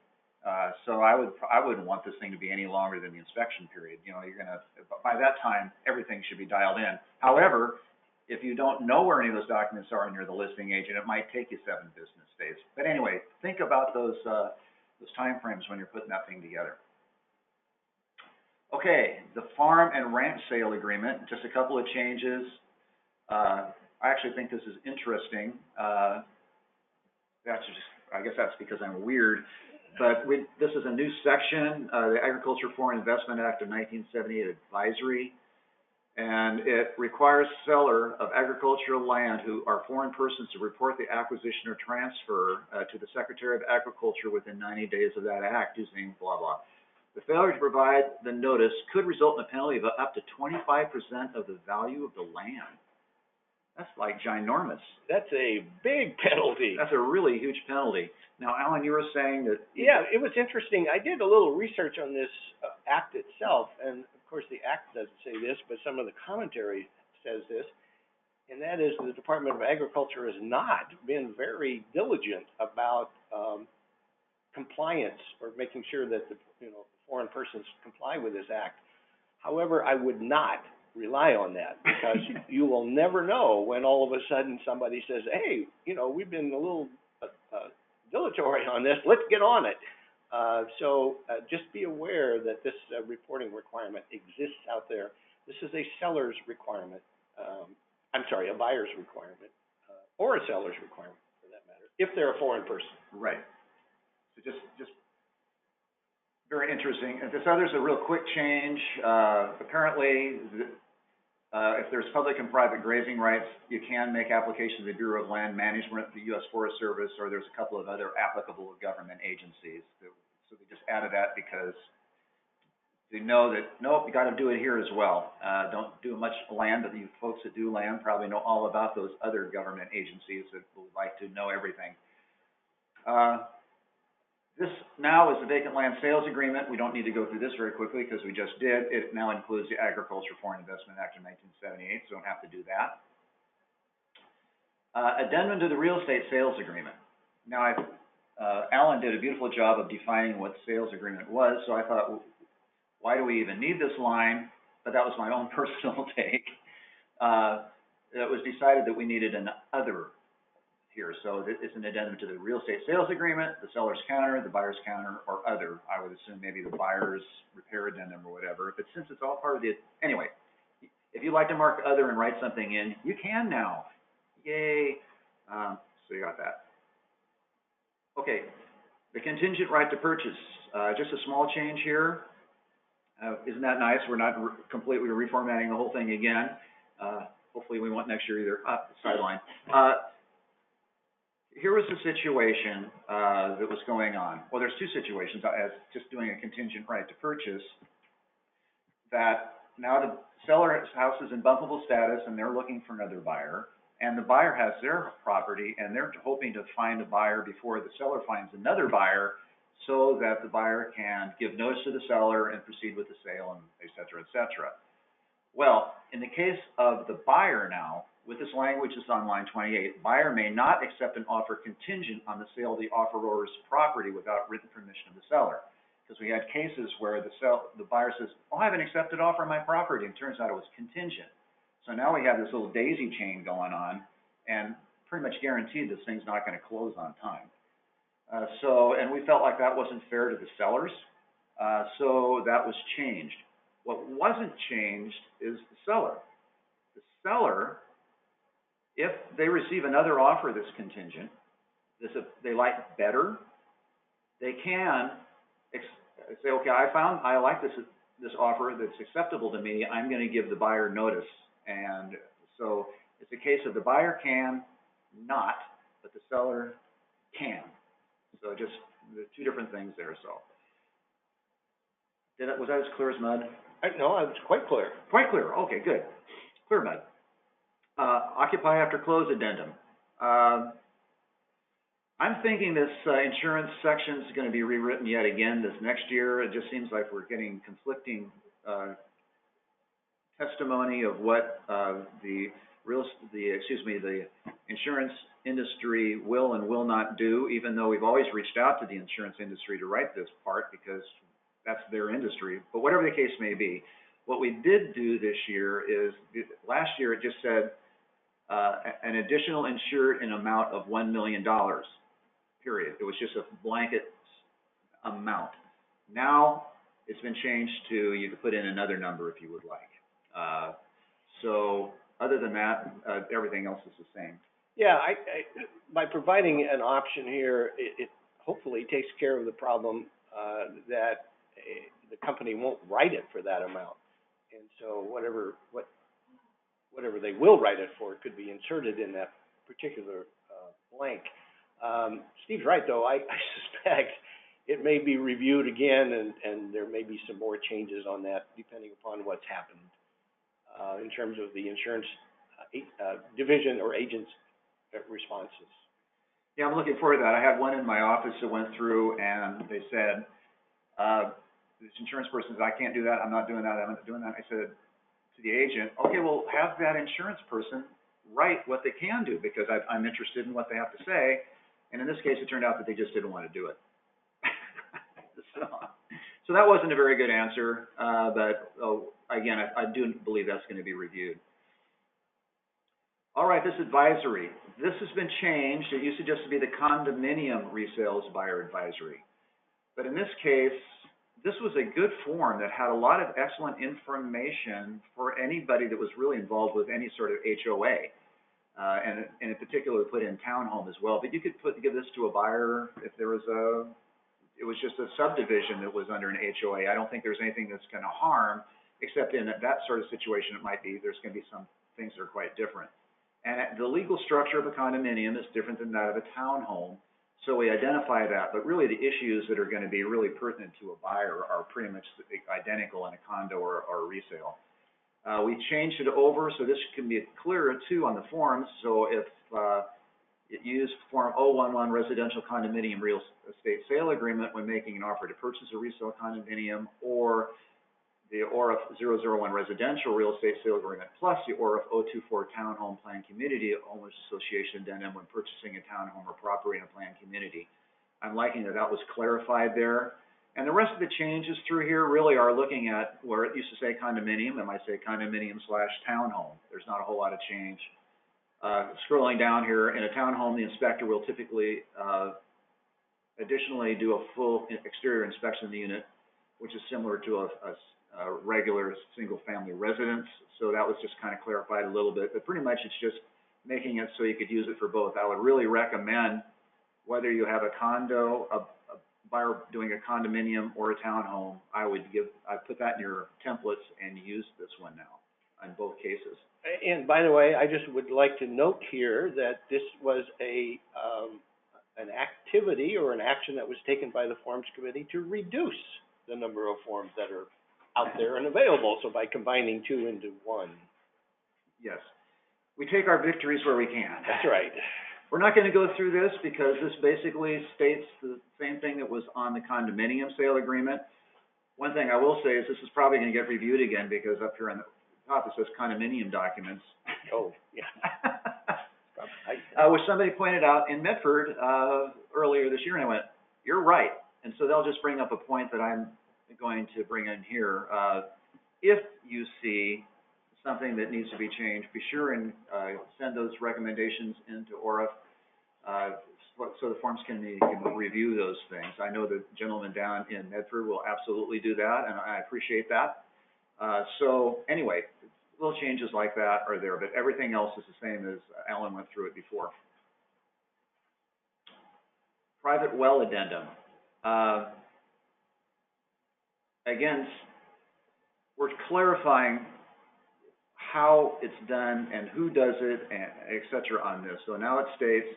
[SPEAKER 2] So I wouldn't want this thing to be any longer than the inspection period. By that time, everything should be dialed in. However, if you don't know where any of those documents are and you're the listing agent, it might take you 7 business days. But anyway, think about those time frames when you're putting that thing together. Okay, the farm and ranch sale agreement, just a couple of changes. I actually think this is interesting. I guess that's because I'm weird, but this is a new section, the Agriculture Foreign Investment Act of 1978 advisory, and it requires seller of agricultural land who are foreign persons to report the acquisition or transfer to the Secretary of Agriculture within 90 days of that act using blah, blah. The failure to provide the notice could result in a penalty of up to 25% of the value of the land. That's like ginormous.
[SPEAKER 3] That's a big penalty.
[SPEAKER 2] That's a really huge penalty. Now, Alan, you were saying that...
[SPEAKER 3] Yeah, it was interesting. I did a little research on this act itself, and of course the act doesn't say this, but some of the commentary says this, and that is the Department of Agriculture has not been very diligent about compliance or making sure that the foreign persons comply with this act. However, I would not rely on that, because you will never know when all of a sudden somebody says, hey, we've been a little dilatory on this, let's get on it. So just be aware that this reporting requirement exists out there. This is a seller's requirement, a buyer's requirement, or a seller's requirement for that matter, if they're a foreign person.
[SPEAKER 2] Right. So just very interesting. And this other's a real quick change. Apparently, If there's public and private grazing rights, you can make applications to the Bureau of Land Management, the U.S. Forest Service, or there's a couple of other applicable government agencies. So they just added that because they know that, nope, you got to do it here as well. Don't do much land, but you folks that do land probably know all about those other government agencies that would like to know everything. This now is the Vacant Land Sales Agreement. We don't need to go through this very quickly because we just did. It now includes the Agriculture Foreign Investment Act of 1978, so we don't have to do that. Addendum to the Real Estate Sales Agreement. Now, Alan did a beautiful job of defining what sales agreement was, so I thought, well, why do we even need this line? But that was my own personal take. It was decided that we needed an other here. So it's an addendum to the real estate sales agreement, the seller's counter, the buyer's counter, or other. I would assume maybe the buyer's repair addendum or whatever. But since it's all part of the, anyway, if you'd like to mark other and write something in, you can now. Yay. So you got that. Okay, the contingent right to purchase. Just a small change here. Isn't that nice? We're not completely reformatting the whole thing again. Hopefully we won't next year either. Sideline. Here was the situation that was going on. Well, there's two situations. As just doing a contingent right to purchase, that now the seller's house is in bumpable status and they're looking for another buyer, and the buyer has their property and they're hoping to find a buyer before the seller finds another buyer, so that the buyer can give notice to the seller and proceed with the sale, and et cetera, et cetera. Well, in the case of the buyer now, with this language that's on line 28, buyer may not accept an offer contingent on the sale of the offeror's property without written permission of the seller. Because we had cases where the buyer says, oh, I have an accepted offer on my property, and it turns out it was contingent. So now we have this little daisy chain going on, and pretty much guaranteed this thing's not going to close on time. And we felt like that wasn't fair to the sellers, so that was changed. What wasn't changed is the seller. The seller, if they receive another offer that's contingent, they like better, they can say, okay, I like this offer that's acceptable to me, I'm going to give the buyer notice. And so it's a case of the buyer can not, but the seller can. So just the two different things there. So was that as clear as mud?
[SPEAKER 3] No, it was quite clear.
[SPEAKER 2] Quite clear. Okay, good. Clear mud. Occupy after close addendum. I'm thinking this insurance section is going to be rewritten yet again this next year. It just seems like we're getting conflicting testimony of what the insurance industry will and will not do, even though we've always reached out to the insurance industry to write this part because that's their industry. But whatever the case may be, what we did do this year is, last year it just said an additional insured in amount of $1 million, period. It was just a blanket amount. Now it's been changed to, you can put in another number if you would like. So other than that, everything else is the same.
[SPEAKER 3] Yeah, by providing an option here, it hopefully takes care of the problem that the company won't write it for that amount. And so whatever they will write it for could be inserted in that particular blank. Steve's right, though. I suspect it may be reviewed again, and there may be some more changes on that depending upon what's happened in terms of the insurance division or agent's responses.
[SPEAKER 2] Yeah, I'm looking forward to that. I had one in my office that went through, and they said, this insurance person says, I can't do that, I'm not doing that, I'm not doing that. I said to the agent, okay, well, have that insurance person write what they can do, because I'm interested in what they have to say. And in this case, it turned out that they just didn't want to do it. So that wasn't a very good answer, but again, I do believe that's going to be reviewed. All right, this advisory. This has been changed. It used to just be the condominium resales buyer advisory. But in this case, this was a good form that had a lot of excellent information for anybody that was really involved with any sort of HOA. And in particular, put in townhome as well. But you could give this to a buyer if there was it was just a subdivision that was under an HOA. I don't think there's anything that's going to harm except in that sort of situation, it might be, there's going to be some things that are quite different. And the legal structure of a condominium is different than that of a townhome, so we identify that, but really the issues that are going to be really pertinent to a buyer are pretty much identical in a condo or a resale. We changed it over, so this can be clearer too on the forms. So if it used Form 011 Residential Condominium Real Estate Sale Agreement when making an offer to purchase a resale condominium, or the OREF 001 Residential Real Estate Sale Agreement, plus the OREF 024 Townhome Plan Community Owners Association Addendum when purchasing a townhome or property in a planned community. I'm liking that that was clarified there. And the rest of the changes through here really are looking at where it used to say condominium, it might say condominium/townhome. There's not a whole lot of change. Scrolling down here, in a townhome, the inspector will typically additionally do a full exterior inspection of the unit, which is similar to a regular single-family residence. So that was just kind of clarified a little bit, but pretty much it's just making it so you could use it for both. I would really recommend, whether you have a condo, a buyer doing a condominium or a townhome, I'd put that in your templates and use this one now in both cases.
[SPEAKER 3] And by the way, I just would like to note here that this was an activity or an action that was taken by the Forms Committee to reduce the number of forms that are out there and available, so by combining two into one.
[SPEAKER 2] Yes. We take our victories where we can.
[SPEAKER 3] That's right.
[SPEAKER 2] We're not going to go through this because this basically states the same thing that was on the condominium sale agreement. One thing I will say is this is probably going to get reviewed again because up here on the top it says condominium documents.
[SPEAKER 3] Oh, yeah.
[SPEAKER 2] Which somebody pointed out in Medford earlier this year, and I went, you're right. And so they'll just bring up a point that I'm going to bring in here. If you see something that needs to be changed, be sure and send those recommendations into OREF so the Forms can review those things. I know the gentleman down in Medford will absolutely do that, and I appreciate that. So anyway, little changes like that are there, but everything else is the same as Alan went through it before. Private well addendum. Again, we're clarifying how it's done and who does it, and et cetera on this. So now it states,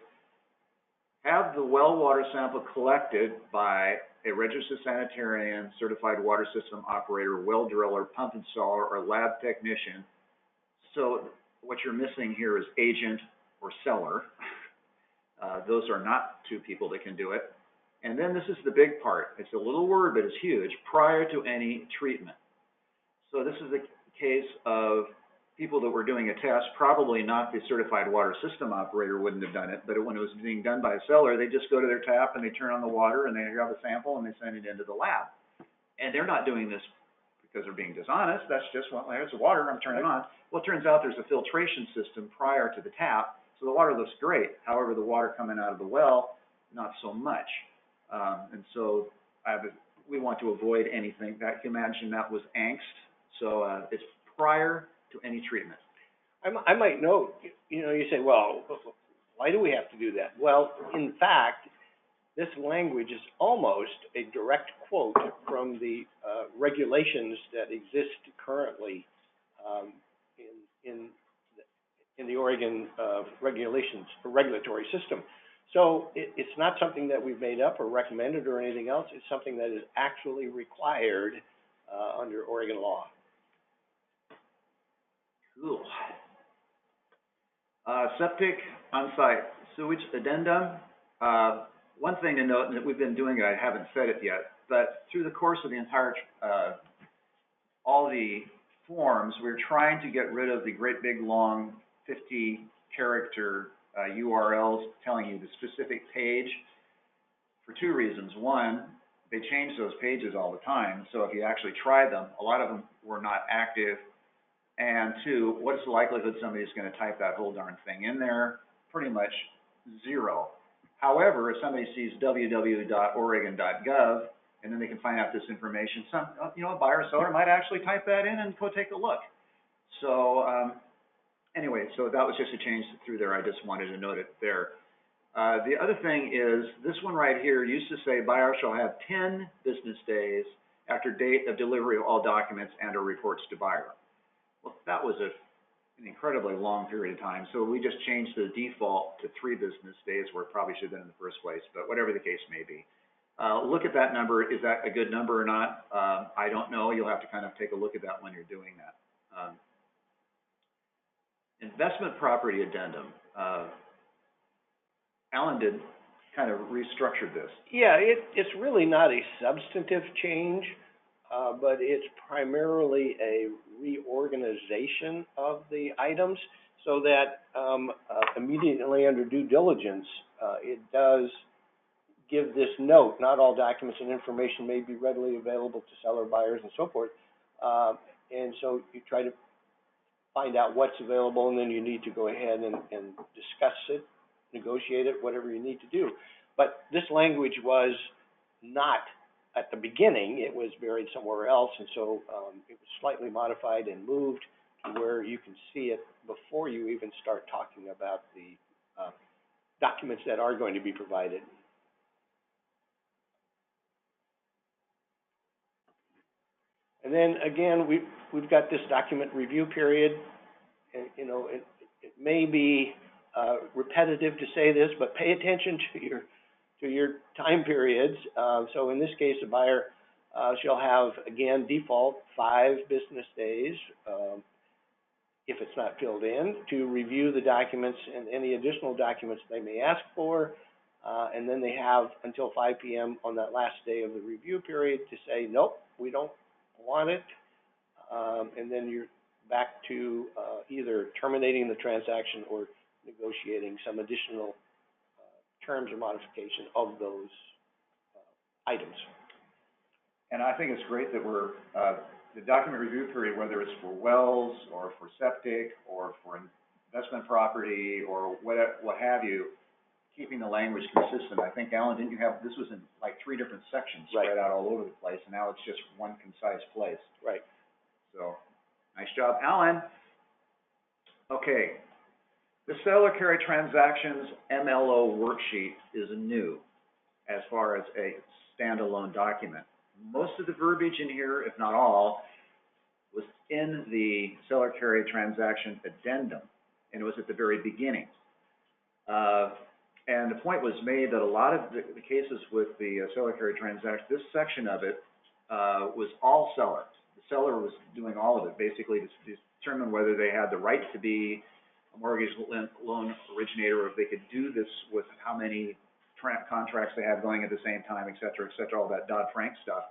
[SPEAKER 2] have the well water sample collected by a registered sanitarian, certified water system operator, well driller, pump installer, or lab technician. So what you're missing here is agent or seller. Those are not two people that can do it. And then this is the big part. It's a little word, but it's huge. Prior to any treatment. So this is the case of people that were doing a test, probably not the certified water system operator wouldn't have done it, but when it was being done by a seller, they just go to their tap and they turn on the water and they grab a sample and they send it into the lab. And they're not doing this because they're being dishonest. That's just, well, there's the water, I'm turning it on. Well, it turns out there's a filtration system prior to the tap, so the water looks great. However, the water coming out of the well, not so much. And so we want to avoid anything. That, you can imagine that was angst. So it's prior to any treatment.
[SPEAKER 3] I might note, you say, well, why do we have to do that? Well, in fact, this language is almost a direct quote from the regulations that exist currently in the Oregon regulations or regulatory system. So it's not something that we've made up or recommended or anything else. It's something that is actually required under Oregon law.
[SPEAKER 2] Cool. Septic on-site sewage addendum. One thing to note, and that we've been doing it, I haven't said it yet, but through the course of the entire, all the forms, we're trying to get rid of the great big long 50-character URLs telling you the specific page for two reasons. One, they change those pages all the time, so if you actually try them, a lot of them were not active. And two, what's the likelihood somebody's going to type that whole darn thing in there? Pretty much zero. However, if somebody sees www.oregon.gov and then they can find out this information, a buyer or seller might actually type that in and go take a look. So anyway, so that was just a change through there. I just wanted to note it there. The other thing is this one right here used to say buyer shall have 10 business days after date of delivery of all documents and or reports to buyer. Well, that was an incredibly long period of time, so we just changed the default to 3 business days, where it probably should have been in the first place, but whatever the case may be. Look at that number. Is that a good number or not? I don't know. You'll have to kind of take a look at that when you're doing that. Investment property addendum. Alan did kind of restructured this.
[SPEAKER 3] Yeah, it's really not a substantive change, but it's primarily a reorganization of the items so that immediately under due diligence, it does give this note: not all documents and information may be readily available to seller, buyers, and so forth. And so you try to find out what's available, and then you need to go ahead and discuss it, negotiate it, whatever you need to do. But this language was not at the beginning. It was buried somewhere else, and so it was slightly modified and moved to where you can see it before you even start talking about the documents that are going to be provided. And then again, we've got this document review period, and you know, it may be repetitive to say this, but pay attention to your time periods. So in this case, a buyer shall have, again, default 5 business days, if it's not filled in, to review the documents and any additional documents they may ask for, and then they have until 5 p.m. on that last day of the review period to say, nope, we don't want it, and then you're back to either terminating the transaction or negotiating some additional terms or modification of those items.
[SPEAKER 2] And I think it's great that we're, the document review period, whether it's for wells or for septic or for investment property or what have you, keeping the language consistent. I think, Alan, didn't you have, this was in like 3 different sections spread out all over the place, and now it's just one concise place.
[SPEAKER 3] Right.
[SPEAKER 2] So, nice job, Alan. Okay. The seller carry transactions MLO worksheet is new as far as a standalone document. Most of the verbiage in here, if not all, was in the seller carry transaction addendum, and it was at the very beginning. And the point was made that a lot of the cases with the seller carry transaction, this section of it was all seller. The seller was doing all of it, basically to determine whether they had the right to be a mortgage loan originator, or if they could do this with how many contracts they had going at the same time, et cetera, all that Dodd-Frank stuff.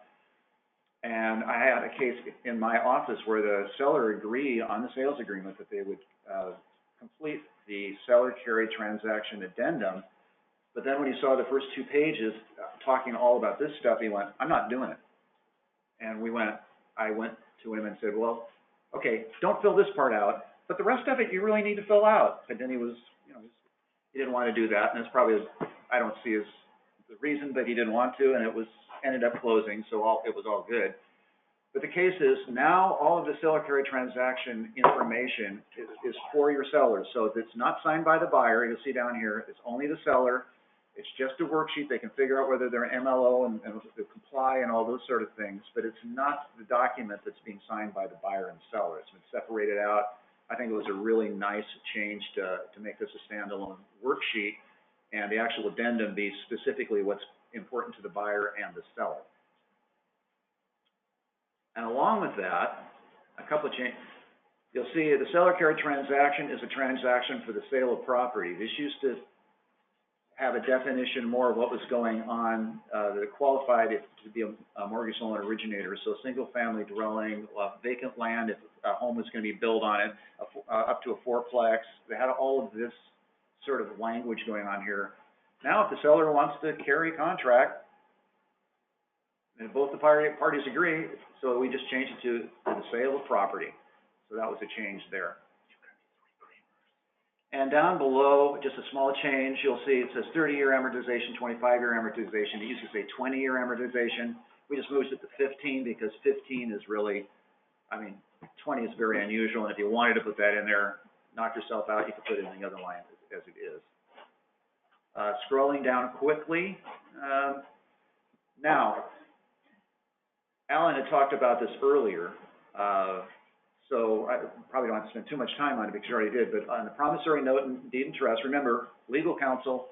[SPEAKER 2] And I had a case in my office where the seller agreed on the sales agreement that they would complete the seller carry transaction addendum, but then when he saw the first 2 pages talking all about this stuff, he went, I'm not doing it. And I went to him and said, well, okay, don't fill this part out, but the rest of it you really need to fill out. But then he was, you know, he didn't want to do that, and it's probably, I don't see as the reason, but he didn't want to, and it was ended up closing, so it was all good. But the case is, now all of the seller carry transaction information is for your sellers. So if it's not signed by the buyer, you'll see down here, it's only the seller. It's just a worksheet. They can figure out whether they're an MLO and comply and all those sort of things, but it's not the document that's being signed by the buyer and seller. It's been separated out. I think it was a really nice change to make this a standalone worksheet, and the actual addendum be specifically what's important to the buyer and the seller. And along with that, a couple of changes. You'll see the seller carry transaction is a transaction for the sale of property. This used to have a definition more of what was going on that qualified it to be a mortgage loan originator. So single family dwelling, vacant land, if a home was going to be built on it, up to a 4-plex. They had all of this sort of language going on here. Now, if the seller wants to carry a contract, and both the parties agree, so we just changed it to the sale of property. So that was a change there. And down below, just a small change, you'll see it says 30-year amortization, 25-year amortization. It used to say 20-year amortization. We just moved it to 15 because 15 is really, 20 is very unusual, and if you wanted to put that in there, knock yourself out, you could put it in the other line as it is. Scrolling down quickly. Now, Alan had talked about this earlier, so I probably don't have to spend too much time on it because you already did, but on the promissory note and deed and trust, remember, legal counsel,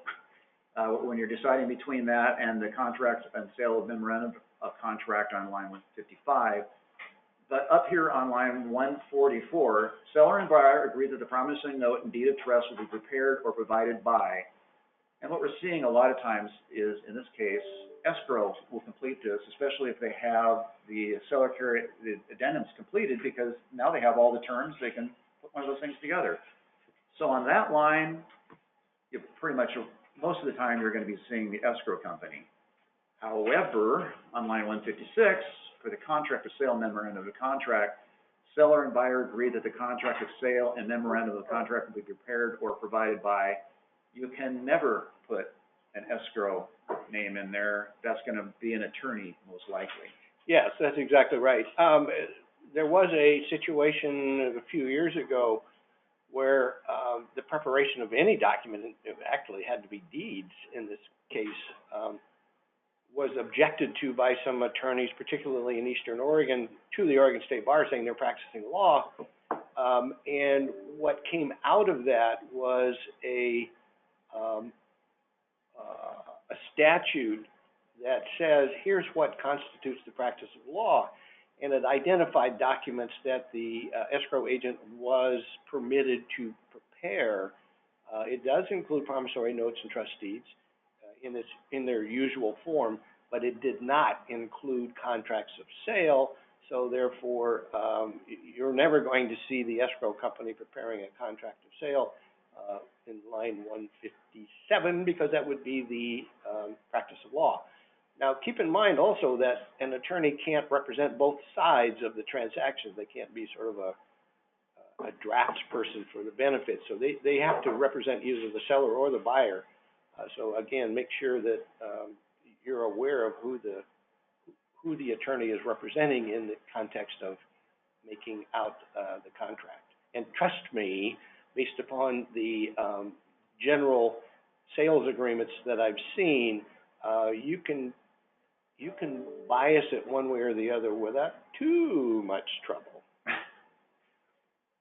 [SPEAKER 2] when you're deciding between that and the contract and sale of memorandum of contract on line 155, but up here on line 144, seller and buyer agree that the promissory note and deed of trust will be prepared or provided by, and what we're seeing a lot of times is, in this case, escrow will complete this, especially if they have the seller carry, the addendums completed, because now they have all the terms, they can put one of those things together. So on that line, you pretty much, most of the time, you're going to be seeing the escrow company. However, on line 156, for the contract of sale memorandum of the contract, seller and buyer agree that the contract of sale and memorandum of the contract will be prepared or provided by. You can never put an escrow name in there. That's going to be an attorney, most likely.
[SPEAKER 3] Yes, that's exactly right. There was a situation a few years ago where the preparation of any document, it actually had to be deeds in this case, was objected to by some attorneys, particularly in Eastern Oregon, to the Oregon State Bar, saying they're practicing law. And what came out of that was a statute that says, here's what constitutes the practice of law. And it identified documents that the escrow agent was permitted to prepare. It does include promissory notes and trust deeds in their usual form, but it did not include contracts of sale. So therefore, you're never going to see the escrow company preparing a contract of sale in line 157, because that would be the practice of law. Now, keep in mind also that an attorney can't represent both sides of the transaction. They can't be sort of a drafts person for the benefit. So they have to represent either the seller or the buyer. So again, make sure that you're aware of who the attorney is representing in the context of making out the contract. And trust me, based upon the general sales agreements that I've seen, you can bias it one way or the other without too much trouble.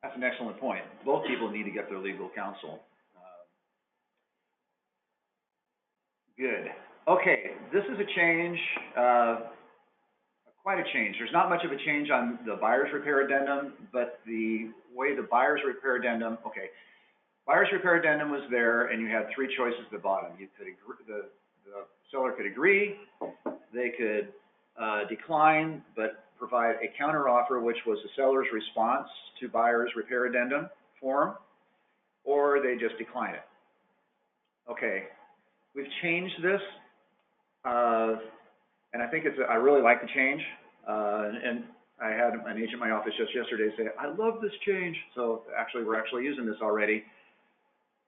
[SPEAKER 2] That's an excellent point. Both people need to get their legal counsel. Good. Okay, this is a change, quite a change. There's not much of a change on the buyer's repair addendum, but the way the buyer's repair addendum, okay, buyer's repair addendum was there, and you had three choices at the bottom. You could agree, the seller could agree, they could decline, but provide a counteroffer, which was the seller's response to buyer's repair addendum form, or they just decline it. Okay, we've changed this, and I think I really like the change, and I had an agent in my office just yesterday say, I love this change. So actually, we're actually using this already.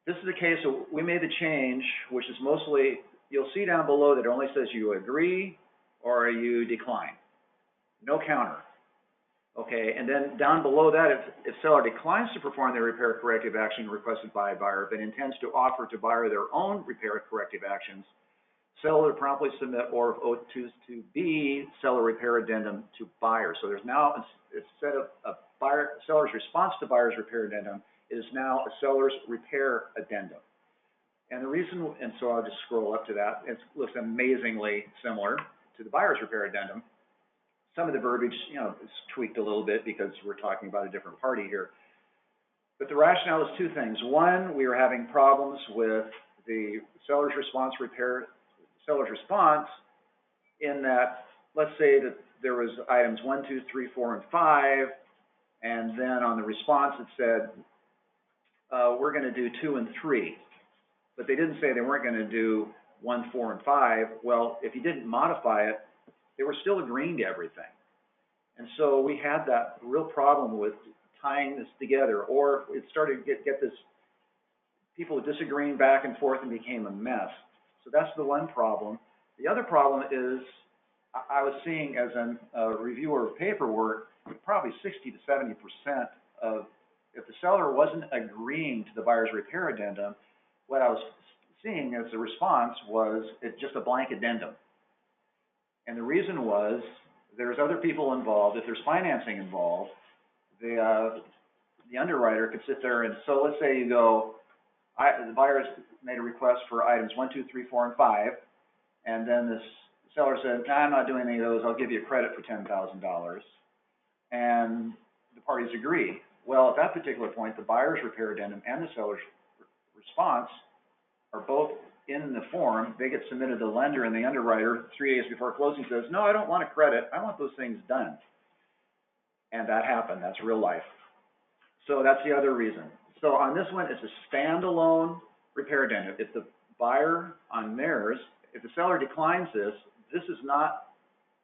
[SPEAKER 2] This is the case, so we made the change, which is mostly, you'll see down below that it only says you agree or you decline. No counter. Okay, and then down below that, if seller declines to perform their repair corrective action requested by buyer, but intends to offer to buyer their own repair corrective actions, seller promptly submit OREF 022B seller repair addendum to buyer. So there's now, instead of a seller's response to buyer's repair addendum, it is now a seller's repair addendum. And the reason, and so I'll just scroll up to that, it looks amazingly similar to the buyer's repair addendum. Some of the verbiage, is tweaked a little bit because we're talking about a different party here. But the rationale is two things. One, we were having problems with the seller's response in that, let's say that there was items 1, 2, 3, 4, and 5, and then on the response it said, we're going to do 2 and 3. But they didn't say they weren't going to do 1, 4, and 5. Well, if you didn't modify it, they were still agreeing to everything. And so we had that real problem with tying this together, or it started to get this, people disagreeing back and forth and became a mess. So that's the one problem. The other problem is, I was seeing as a reviewer of paperwork, probably 60 to 70% of, if the seller wasn't agreeing to the buyer's repair addendum, what I was seeing as a response was it's just a blank addendum. And the reason was there's other people involved, if there's financing involved, the underwriter could sit there and, so let's say you go, the buyer's made a request for items 1, 2, 3, 4, and 5, and then this seller said, nah, I'm not doing any of those, I'll give you a credit for $10,000. And the parties agree. Well, at that particular point, the buyer's repair addendum and the seller's response are both in the form. They get submitted to the lender, and the underwriter, 3 days before closing, says, no, I don't want a credit, I want those things done. And that happened, that's real life. So that's the other reason. So on this one, it's a standalone repair addendum. If the buyer on theirs, if the seller declines this, this is not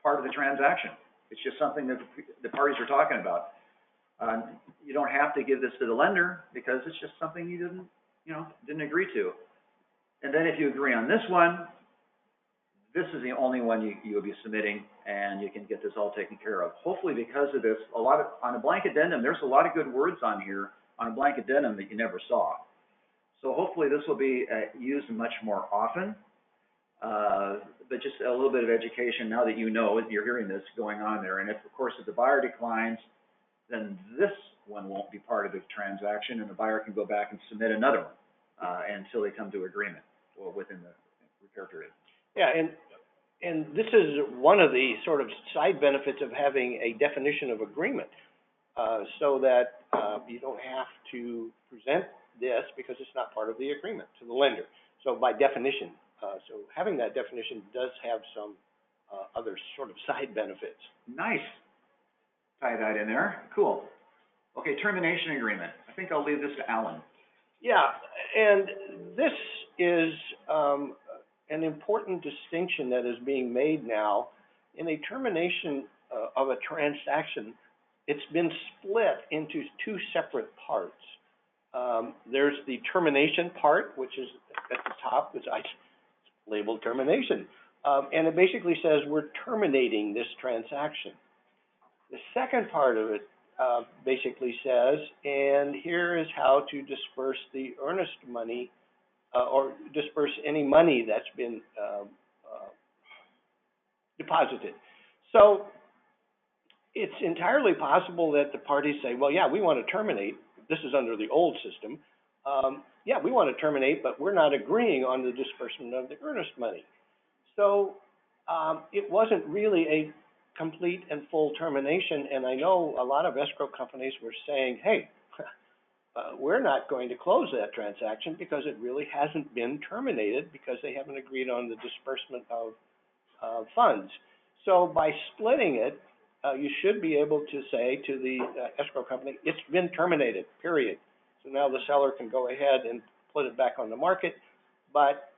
[SPEAKER 2] part of the transaction. It's just something that the parties are talking about. You don't have to give this to the lender because it's just something you didn't agree to. And then if you agree on this one, this is the only one you'll be submitting, and you can get this all taken care of. Hopefully, because of this, on a blank addendum, there's a lot of good words on here on a blank addendum that you never saw. So hopefully this will be used much more often. But just a little bit of education now that you know, you're hearing this going on there. And if, of course, if the buyer declines, then this one won't be part of the transaction, and the buyer can go back and submit another one until they come to agreement within the repair period.
[SPEAKER 3] Yeah, and this is one of the sort of side benefits of having a definition of agreement, so that you don't have to present this because it's not part of the agreement to the lender. So by definition, so having that definition does have some other sort of side benefits.
[SPEAKER 2] Nice. Tie that in there. Cool. Okay, termination agreement. I think I'll leave this to Alan.
[SPEAKER 3] Yeah, and this is an important distinction that is being made now. In a termination of a transaction, it's been split into two separate parts. There's the termination part, which is at the top, which I labeled termination. And it basically says we're terminating this transaction. The second part of it basically says, and here is how to disperse the earnest money or disperse any money that's been deposited. So it's entirely possible that the parties say, well, yeah, we want to terminate. This is under the old system. Yeah, we want to terminate, but we're not agreeing on the disbursement of the earnest money. So it wasn't really a complete and full termination, and I know a lot of escrow companies were saying, hey, we're not going to close that transaction because it really hasn't been terminated because they haven't agreed on the disbursement of funds. So by splitting it, you should be able to say to the escrow company, it's been terminated, period. So now the seller can go ahead and put it back on the market, but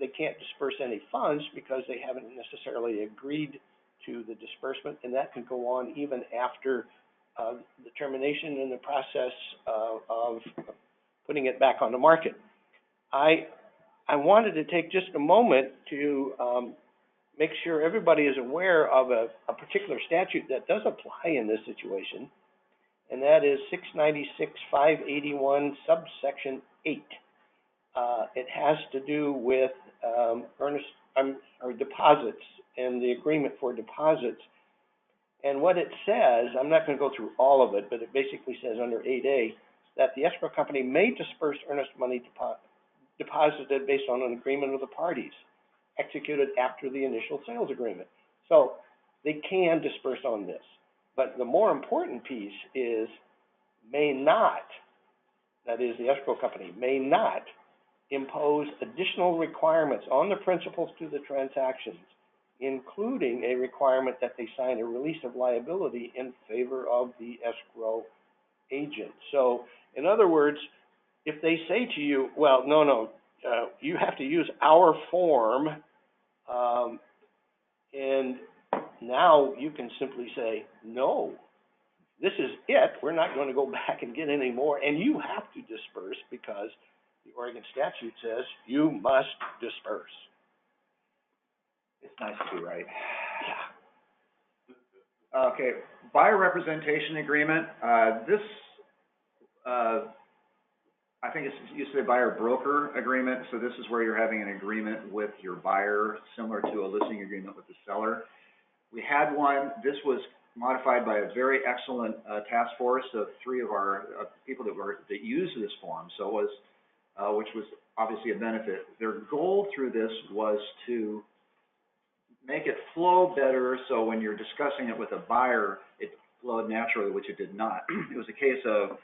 [SPEAKER 3] they can't disperse any funds because they haven't necessarily agreed to the disbursement, and that can go on even after the termination in the process of putting it back on the market. I wanted to take just a moment to make sure everybody is aware of a particular statute that does apply in this situation, and that is 696-581 subsection 8. It has to do with or deposits and the agreement for deposits. And what it says, I'm not going to go through all of it, but it basically says under 8A that the escrow company may disperse earnest money deposited based on an agreement of the parties executed after the initial sales agreement. So they can disperse on this. But the more important piece is may not, that is the escrow company, may not impose additional requirements on the principals to the transactions, including a requirement that they sign a release of liability in favor of the escrow agent. So, in other words, if they say to you, well, no, you have to use our form, and now you can simply say, no, this is it. We're not going to go back and get any more, and you have to disperse because the Oregon statute says you must disperse.
[SPEAKER 2] It's nice to be right. Yeah. Okay, buyer representation agreement. I think it's used to be buyer broker agreement. So this is where you're having an agreement with your buyer, similar to a listing agreement with the seller. We had one, this was modified by a very excellent, task force of three of our, people that use this form, so it was, which was obviously a benefit. Their goal through this was to make it flow better, so when you're discussing it with a buyer, it flowed naturally, which it did not. It was a case of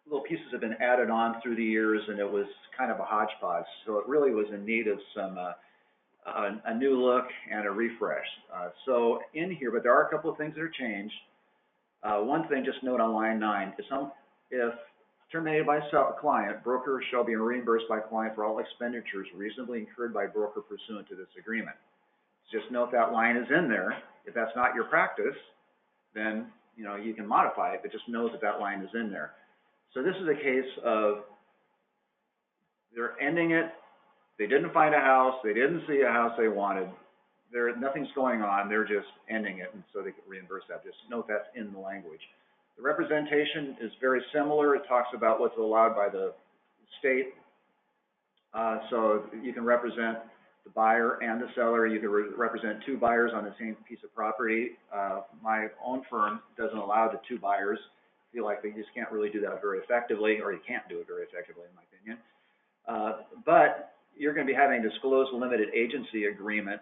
[SPEAKER 2] little pieces have been added on through the years, and it was kind of a hodgepodge. So it really was in need of some, a new look and a refresh. So in here, but there are a couple of things that are changed. One thing, just note on line 9, if terminated by client, broker shall be reimbursed by client for all expenditures reasonably incurred by broker pursuant to this agreement. Just note that line is in there. If that's not your practice, then, you know, you can modify it, but just know that that line is in there. So this is a case of they're ending it. They didn't find a house. They didn't see a house they wanted. Nothing's going on. They're just ending it, and so they get reimbursed that. Just note that's in the language. The representation is very similar. It talks about what's allowed by the state. So you can represent the buyer and the seller. You can represent two buyers on the same piece of property. My own firm doesn't allow the two buyers. I feel like they just can't really do that very effectively, or you can't do it very effectively, in my opinion. But you're going to be having a disclosed limited agency agreement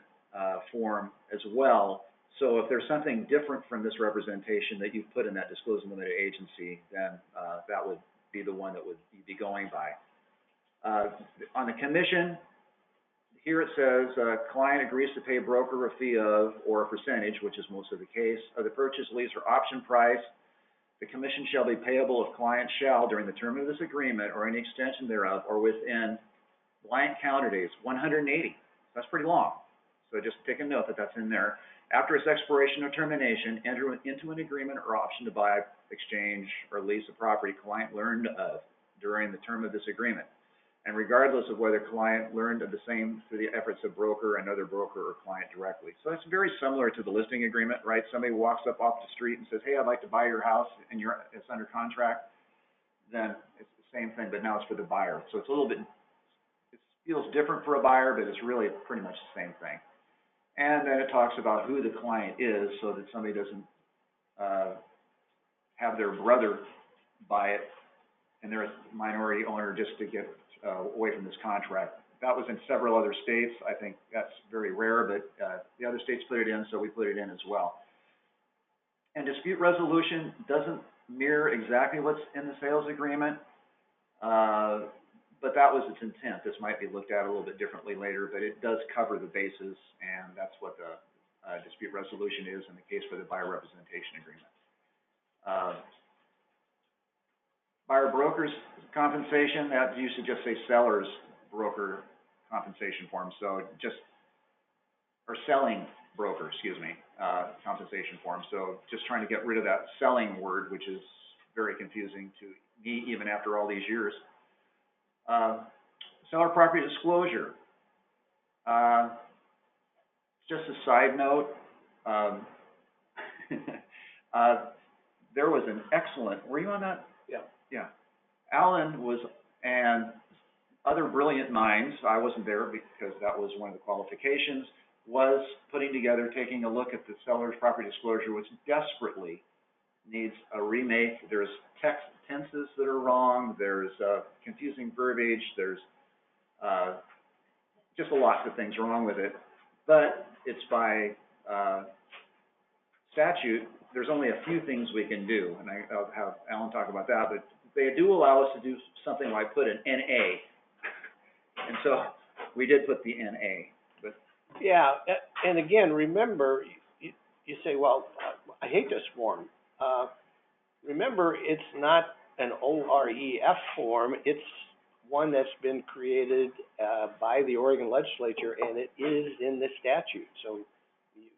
[SPEAKER 2] form as well. So if there's something different from this representation that you've put in that disclosed limited agency, then that would be the one that would be going by. On the commission, here it says, client agrees to pay broker a fee of, or a percentage, which is most of the case, of the purchase, lease, or option price. The commission shall be payable if client shall, during the term of this agreement, or any extension thereof, or within blank calendar days, 180. That's pretty long. So just take a note that that's in there. After its expiration or termination, enter into an agreement or option to buy, exchange, or lease a property client learned of during the term of this agreement, and regardless of whether client learned of the same through the efforts of broker, another broker, or client directly. So it's very similar to the listing agreement, right? Somebody walks up off the street and says, hey, I'd like to buy your house, and it's under contract. Then it's the same thing, but now it's for the buyer. So it's a little bit, it feels different for a buyer, but it's really pretty much the same thing. And then it talks about who the client is, so that somebody doesn't have their brother buy it, and they're a minority owner just to get away from this contract. That was in several other states. I think that's very rare, but the other states put it in, so we put it in as well. And dispute resolution doesn't mirror exactly what's in the sales agreement, but that was its intent. This might be looked at a little bit differently later, but it does cover the bases, and that's what the dispute resolution is in the case for the buyer representation agreement. Buyer broker's compensation, that used to just say seller's broker compensation form, so just, or selling broker, excuse me, compensation form. So just trying to get rid of that selling word, which is very confusing to me even after all these years. Seller property disclosure. Just a side note, there was an excellent, were you on that?
[SPEAKER 3] Yeah.
[SPEAKER 2] Yeah. Alan was, and other brilliant minds, I wasn't there because that was one of the qualifications, was putting together, taking a look at the seller's property disclosure, which desperately needs a remake. There's tenses that are wrong, there's confusing verbiage, there's just a lot of things wrong with it. But it's by statute, there's only a few things we can do, and I'll have Alan talk about that, but they do allow us to do something like put an NA, and so we did put the NA. But
[SPEAKER 3] yeah, and again, remember, you say, well, I hate this form. Remember, it's not an OREF form, it's one that's been created by the Oregon legislature, and it is in the statute. So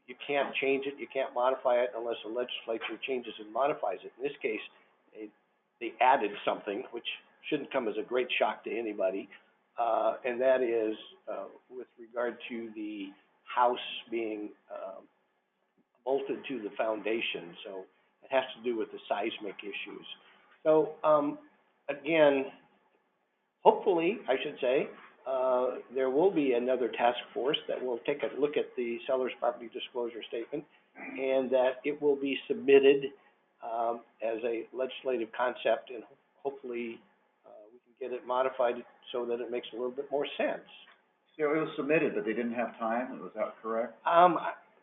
[SPEAKER 3] you can't change it, you can't modify it unless the legislature changes and modifies it. In this case, they added something which shouldn't come as a great shock to anybody, and that is with regard to the house being bolted to the foundation. So it has to do with the seismic issues. So again, hopefully, I should say, there will be another task force that will take a look at the seller's property disclosure statement, and that it will be submitted, as a legislative concept, and hopefully, we can get it modified so that it makes a little bit more sense.
[SPEAKER 2] Yeah, it was submitted, but they didn't have time, was that correct? I'm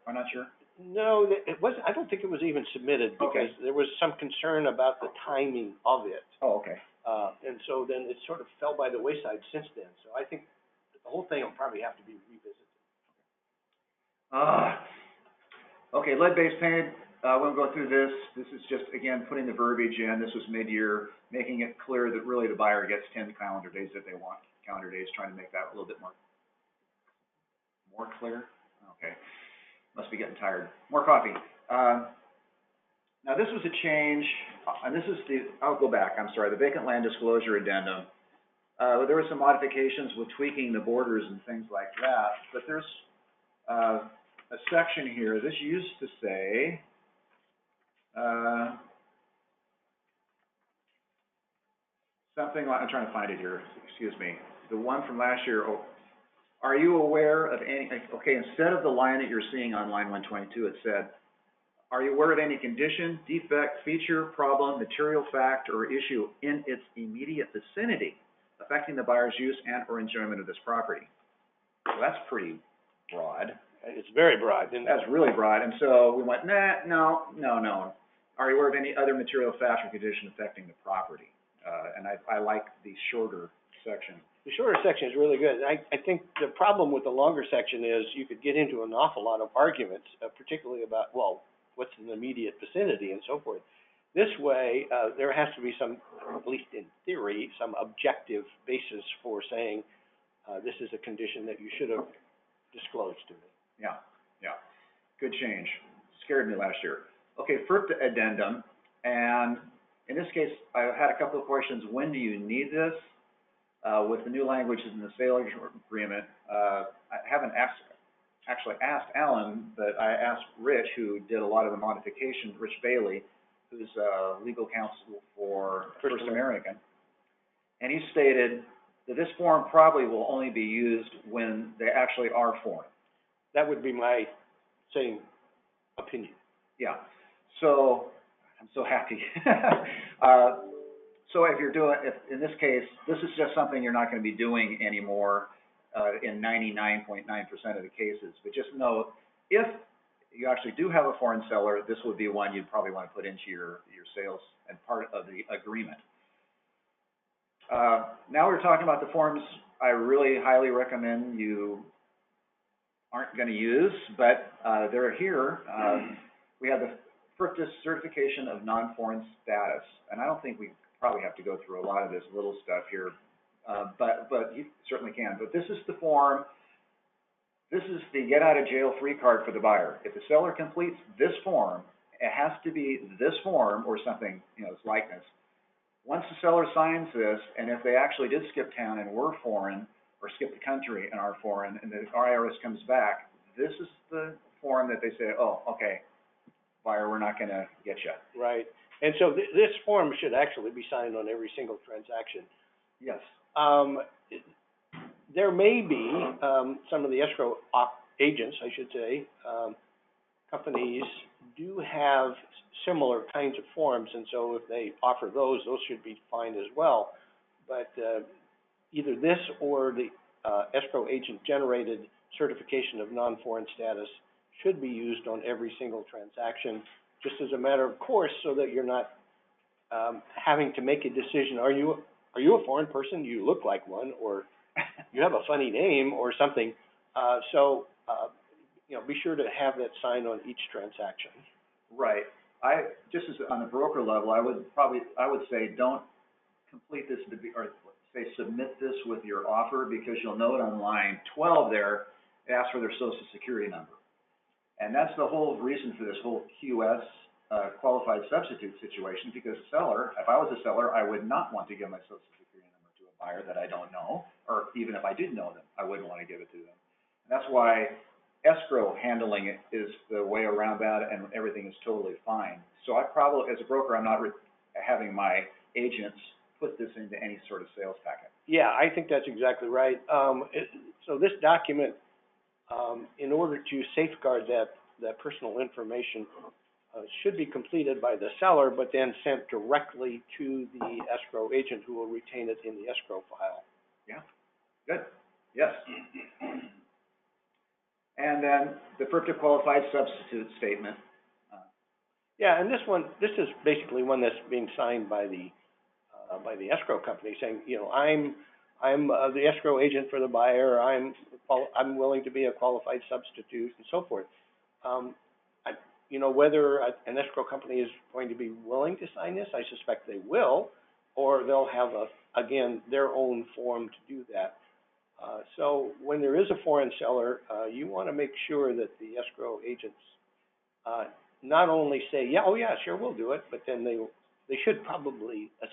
[SPEAKER 2] not sure.
[SPEAKER 3] No, it wasn't, I don't think it was even submitted, because there was some concern about the timing of it.
[SPEAKER 2] Oh, okay.
[SPEAKER 3] And so then it sort of fell by the wayside since then, so I think the whole thing will probably have to be revisited.
[SPEAKER 2] Okay, lead-based paint, we'll go through this. This is just, again, putting the verbiage in. This was mid-year, making it clear that really the buyer gets 10 calendar days if they want calendar days, trying to make that a little bit more clear. Okay, must be getting tired. More coffee. Now this was a change, and this is I'll go back, I'm sorry, the vacant land disclosure addendum. There were some modifications with tweaking the borders and things like that, but there's a section here. This used to say, something like, I'm trying to find it here, excuse me. The one from last year, are you aware of any, okay, instead of the line that you're seeing on line 122, it said, are you aware of any condition, defect, feature, problem, material fact, or issue in its immediate vicinity affecting the buyer's use and or enjoyment of this property? Well, that's pretty broad.
[SPEAKER 3] It's very broad, isn't it?
[SPEAKER 2] That's really broad, and so we went, no. Are you aware of any other material fact or condition affecting the property? And I like the shorter section.
[SPEAKER 3] The shorter section is really good. I think the problem with the longer section is you could get into an awful lot of arguments, particularly about, well, what's in the immediate vicinity and so forth. This way, there has to be some, at least in theory, some objective basis for saying, this is a condition that you should have disclosed to me.
[SPEAKER 2] Yeah. Good change. Scared me last year. Okay, FERPA addendum, and in this case, I had a couple of questions. When do you need this? With the new languages in the sale agreement, I haven't actually asked Alan, but I asked Rich, who did a lot of the modifications, Rich Bailey, who's legal counsel for First American, and he stated that this form probably will only be used when they actually are foreign.
[SPEAKER 3] That would be my same opinion.
[SPEAKER 2] Yeah. So I'm so happy. So if in this case, this is just something you're not going to be doing anymore in 99.9% of the cases. But just know, if you actually do have a foreign seller, this would be one you'd probably want to put into your sales and part of the agreement. Now we're talking about the forms I really highly recommend you aren't going to use, but they're here. We have the FERPA certification of non-foreign status, and I don't think we probably have to go through a lot of this little stuff here, but you certainly can. But this is the form. This is the get out of jail free card for the buyer. If the seller completes this form, it has to be this form or something, its likeness. Once the seller signs this, and if they actually did skip town and were foreign, or skip the country and are foreign, and the IRS comes back, this is the form that they say, oh, okay, buyer, we're not going to get you.
[SPEAKER 3] Right. And so this form should actually be signed on every single transaction.
[SPEAKER 2] Yes.
[SPEAKER 3] There may be some of the escrow agents, I should say, companies do have similar kinds of forms, and so if they offer those should be fine as well. But either this or the escrow agent generated certification of non-foreign status should be used on every single transaction, just as a matter of course, so that you're not having to make a decision. Are you a foreign person? You look like one, or you have a funny name or something. Be sure to have that signed on each transaction.
[SPEAKER 2] Right. Just as on the broker level, I would say don't complete this or say submit this with your offer, because you'll note on line 12 there, it asks for their social security number. And that's the whole reason for this whole QS qualified substitute situation, because seller, if I was a seller, I would not want to give my social security number to a buyer that I don't know, or even if I did know them, I wouldn't want to give it to them. And that's why escrow handling it is the way around that, and everything is totally fine. So I probably, as a broker, I'm not having my agents put this into any sort of sales packet.
[SPEAKER 3] Yeah, I think that's exactly right. So this document, in order to safeguard that personal information, should be completed by the seller, but then sent directly to the escrow agent, who will retain it in the escrow file.
[SPEAKER 2] Yeah, good, yes. And then the FERPTA qualified substitute statement.
[SPEAKER 3] Yeah, and this is basically one that's being signed by the escrow company, saying, you know, I'm the escrow agent for the buyer. I'm willing to be a qualified substitute, and so forth. You know, whether an escrow company is going to be willing to sign this, I suspect they will, or they'll have again their own form to do that. So when there is a foreign seller, you want to make sure that the escrow agents not only say, yeah, oh yeah, sure, we'll do it, but then they should probably they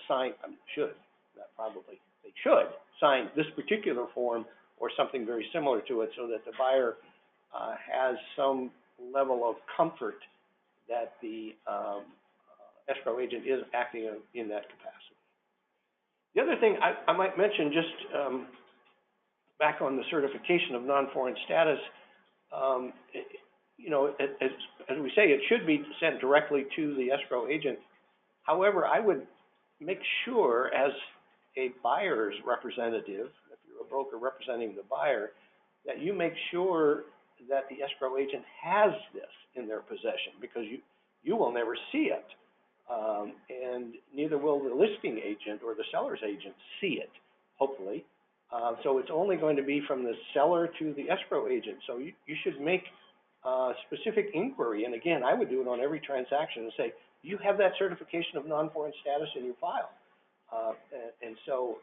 [SPEAKER 3] should sign this particular form or something very similar to it, so that the buyer has some level of comfort that the escrow agent is acting in that capacity. The other thing I might mention, just back on the certification of non-foreign status, you know, as we say, it should be sent directly to the escrow agent. However, I would make sure, as a buyer's representative, if you're a broker representing the buyer, that you make sure that the escrow agent has this in their possession, because you will never see it, and neither will the listing agent or the seller's agent see it, hopefully. So it's only going to be from the seller to the escrow agent. So you should make specific inquiry, and again, I would do it on every transaction and say, you have that certification of non-foreign status in your file. And so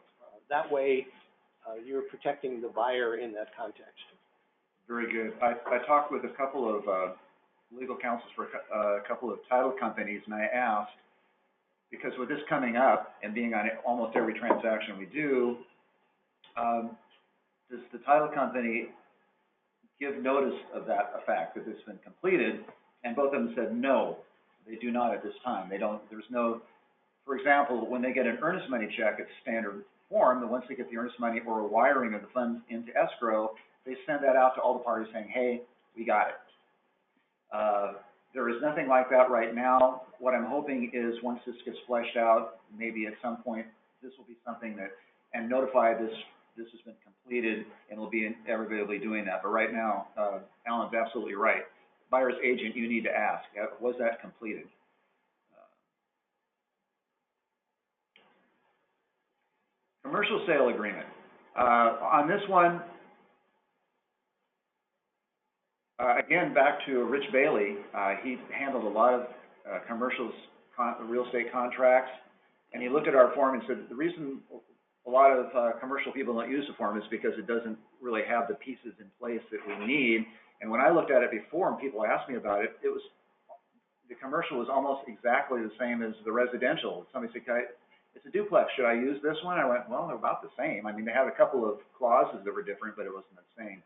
[SPEAKER 3] that way you're protecting the buyer in that context.
[SPEAKER 2] Very good. I talked with a couple of legal counsels for a couple of title companies, and I asked, because with this coming up and being on almost every transaction we do, does the title company give notice of that fact that it's been completed? And both of them said no, they do not at this time. They don't. There's no. For example, when they get an earnest money check, it's standard form that once they get the earnest money or a wiring of the funds into escrow, they send that out to all the parties saying, hey, we got it. There is nothing like that right now. What I'm hoping is once this gets fleshed out, maybe at some point, this will be something that, and notify this has been completed, and we'll be everybody doing that. But right now, Alan's absolutely right. Buyer's agent, you need to ask, was that completed? Commercial sale agreement. On this one, again, back to Rich Bailey, he handled a lot of real estate contracts, and he looked at our form and said the reason a lot of commercial people don't use the form is because it doesn't really have the pieces in place that we need. And when I looked at it before and people asked me about it, the commercial was almost exactly the same as the residential. Somebody said, it's a duplex, should I use this one? I went, well, they're about the same. I mean, they had a couple of clauses that were different, but it wasn't the same.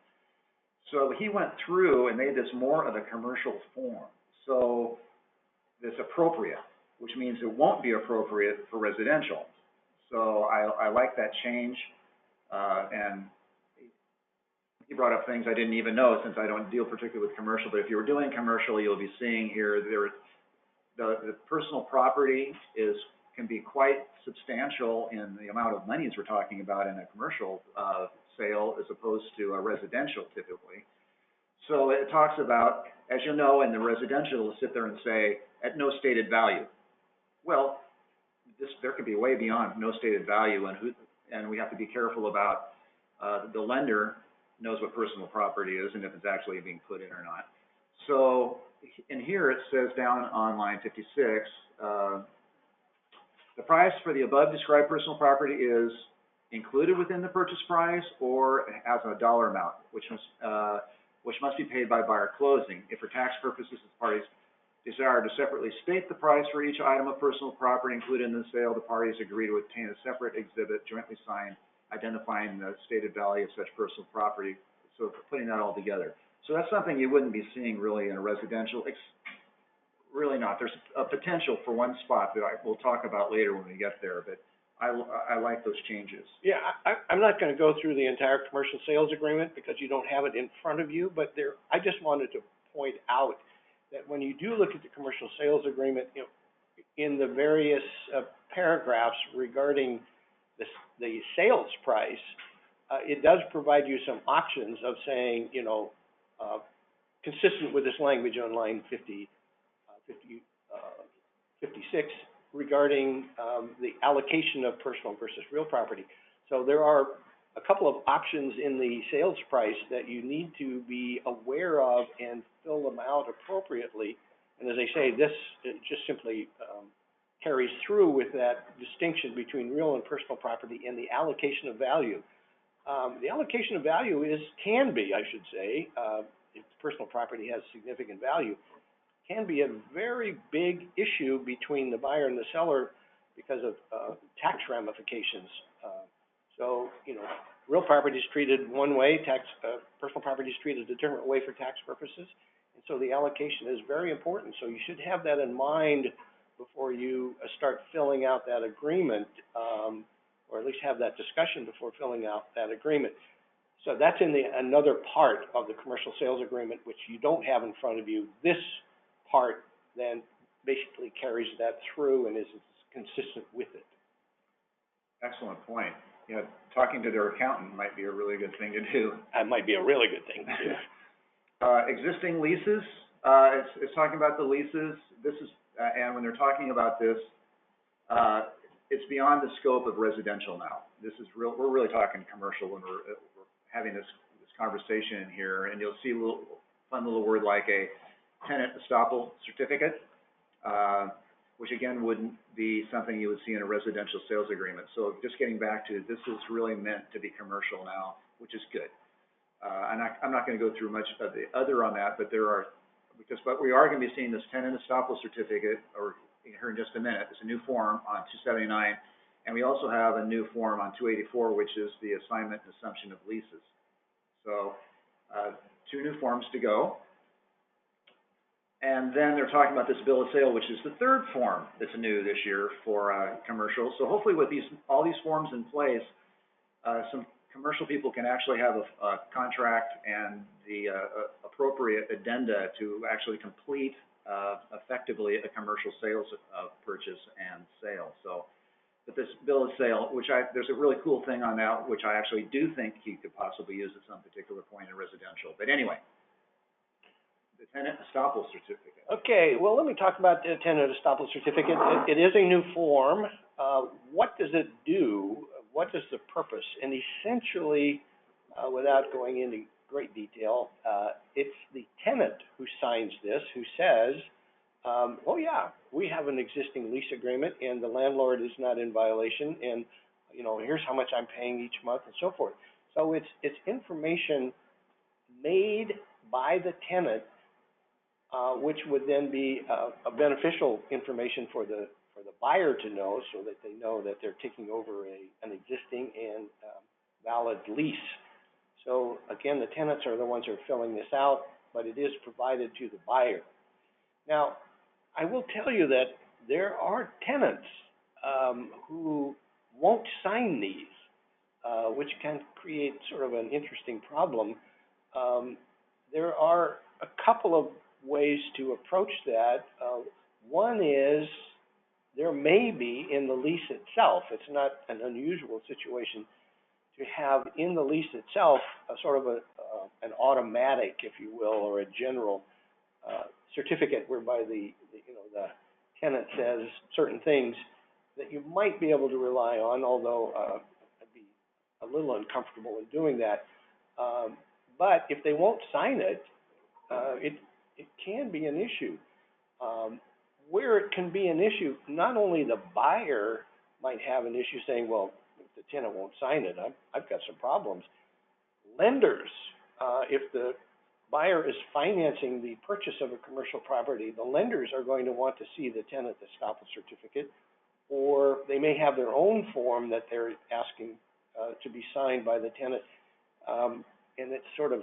[SPEAKER 2] So he went through and made this more of a commercial form. So it's appropriate, which means it won't be appropriate for residential. So I like that change, and he brought up things I didn't even know since I don't deal particularly with commercial, but if you were doing commercial, you'll be seeing here the personal property can be quite substantial in the amount of monies we're talking about in a commercial sale as opposed to a residential typically. So it talks about, as you know, in the residential, it'll sit there and say, at no stated value. Well, there could be way beyond no stated value, and we have to be careful about the lender knows what personal property is and if it's actually being put in or not. So in here it says down on line 56, the price for the above described personal property is included within the purchase price or as a dollar amount, which must be paid by buyer closing. If for tax purposes, the parties desire to separately state the price for each item of personal property included in the sale, the parties agree to obtain a separate exhibit jointly signed identifying the stated value of such personal property. So putting that all together. So that's something you wouldn't be seeing really in a residential. Really not. There's a potential for one spot that we'll talk about later when we get there, but I like those changes.
[SPEAKER 3] Yeah, I'm not gonna go through the entire commercial sales agreement because you don't have it in front of you, but I just wanted to point out that when you do look at the commercial sales agreement, you know, in the various paragraphs regarding the sales price, it does provide you some options of saying, you know, consistent with this language on line 56 regarding the allocation of personal versus real property. So there are a couple of options in the sales price that you need to be aware of and fill them out appropriately. And as I say, this just simply carries through with that distinction between real and personal property and the allocation of value. The allocation of value can be, I should say, if personal property has significant value, can be a very big issue between the buyer and the seller because of tax ramifications. So, you know, real property is treated one way, personal property is treated a different way for tax purposes. And so the allocation is very important. So you should have that in mind before you start filling out that agreement, or at least have that discussion before filling out that agreement. So that's in another part of the commercial sales agreement, which you don't have in front of you. This part then basically carries that through and is consistent with it.
[SPEAKER 2] Excellent point. Yeah, talking to their accountant might be a really good thing to do.
[SPEAKER 3] That might be a really good thing to do.
[SPEAKER 2] Existing leases, it's talking about the leases. This is, and when they're talking about this, it's beyond the scope of residential now. This is we're really talking commercial when we're having this conversation in here, and you'll see a fun little word like a tenant estoppel certificate, which again wouldn't be something you would see in a residential sales agreement. So just getting back to this is really meant to be commercial now, which is good. I'm not going to go through much of the other on that, but but we are going to be seeing this tenant estoppel certificate, or here in just a minute. It's a new form on 279, and we also have a new form on 284, which is the assignment and assumption of leases. So two new forms to go. And then they're talking about this bill of sale, which is the third form that's new this year for commercial. So hopefully with all these forms in place, some commercial people can actually have a contract and the appropriate addenda to actually complete effectively a commercial sales purchase and sale. So, but this bill of sale, there's a really cool thing on that, which I actually do think you could possibly use at some particular point in residential. But anyway, the tenant estoppel certificate.
[SPEAKER 3] Okay, well, let me talk about the tenant estoppel certificate. It is a new form. What does it do? What is the purpose? And essentially, without going into great detail, it's the tenant who signs this, who says, oh yeah, we have an existing lease agreement and the landlord is not in violation, and you know, here's how much I'm paying each month and so forth. So it's information made by the tenant, which would then be a beneficial information for the buyer to know, so that they know that they're taking over an existing and valid lease. So again, the tenants are the ones who are filling this out, but it is provided to the buyer. Now, I will tell you that there are tenants who won't sign these, which can create sort of an interesting problem. There are a couple of ways to approach that. One is there may be in the lease itself, it's not an unusual situation to have in the lease itself a sort of an automatic, if you will, or a general certificate whereby the tenant says certain things that you might be able to rely on, although I'd be a little uncomfortable in doing that. But if they won't sign it, it can be an issue. Where it can be an issue, not only the buyer might have an issue saying, well, if the tenant won't sign it, I've got some problems. Lenders, if the buyer is financing the purchase of a commercial property, the lenders are going to want to see the tenant estoppel certificate, or they may have their own form that they're asking to be signed by the tenant, and it's sort of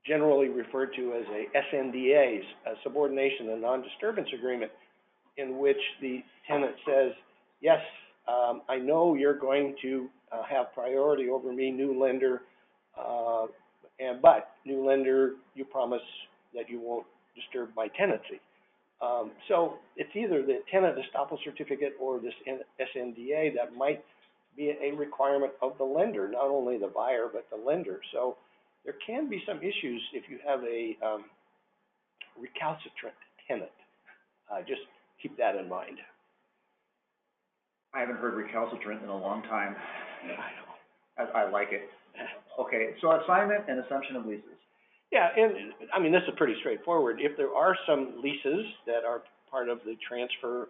[SPEAKER 3] generally referred to as a SNDA, a subordination and non-disturbance agreement, in which the tenant says, yes, I know you're going to, have priority over me, new lender, but new lender, you promise that you won't disturb my tenancy. So it's either the tenant estoppel certificate or this SNDA that might be a requirement of the lender, not only the buyer, but the lender. So there can be some issues if you have a, recalcitrant tenant. Just keep that in mind.
[SPEAKER 2] I haven't heard recalcitrant in a long time.
[SPEAKER 3] I know.
[SPEAKER 2] I like it. Okay, so assignment and assumption of leases.
[SPEAKER 3] Yeah, and, I mean, this is pretty straightforward. If there are some leases that are part of the transfer,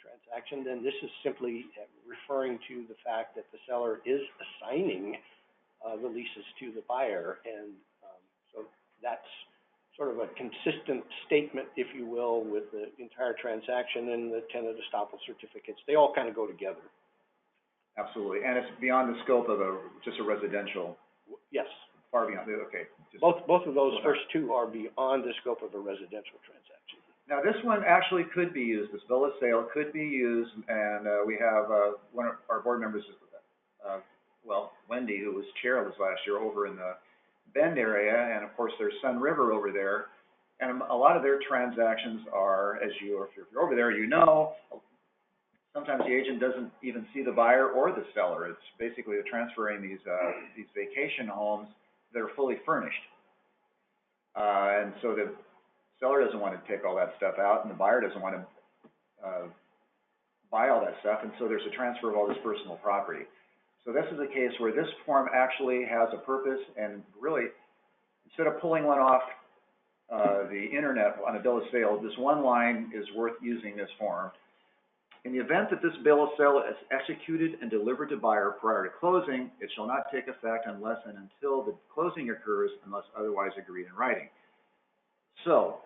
[SPEAKER 3] transaction, then this is simply referring to the fact that the seller is assigning, the leases to the buyer, and, so that's sort of a consistent statement, if you will, with the entire transaction and the tenant estoppel certificates. They all kind of go together.
[SPEAKER 2] Absolutely, and it's beyond the scope of just a residential,
[SPEAKER 3] Yes.
[SPEAKER 2] far beyond, okay.
[SPEAKER 3] Both of those first two are beyond the scope of a residential transaction.
[SPEAKER 2] Now, this one actually could be used, this bill of sale could be used, and, we have, one of our board members, Wendy, who was chair of this last year, over in the Bend area, and of course, there's Sun River over there, and a lot of their transactions are, if you're over there, you know, sometimes the agent doesn't even see the buyer or the seller. It's basically transferring these vacation homes that are fully furnished. And so the seller doesn't want to take all that stuff out, and the buyer doesn't want to buy all that stuff, and so there's a transfer of all this personal property. So this is a case where this form actually has a purpose, and really, instead of pulling one off the internet on a bill of sale, this one line is worth using this form. In the event that this bill of sale is executed and delivered to buyer prior to closing, it shall not take effect unless and until the closing occurs, unless otherwise agreed in writing. So,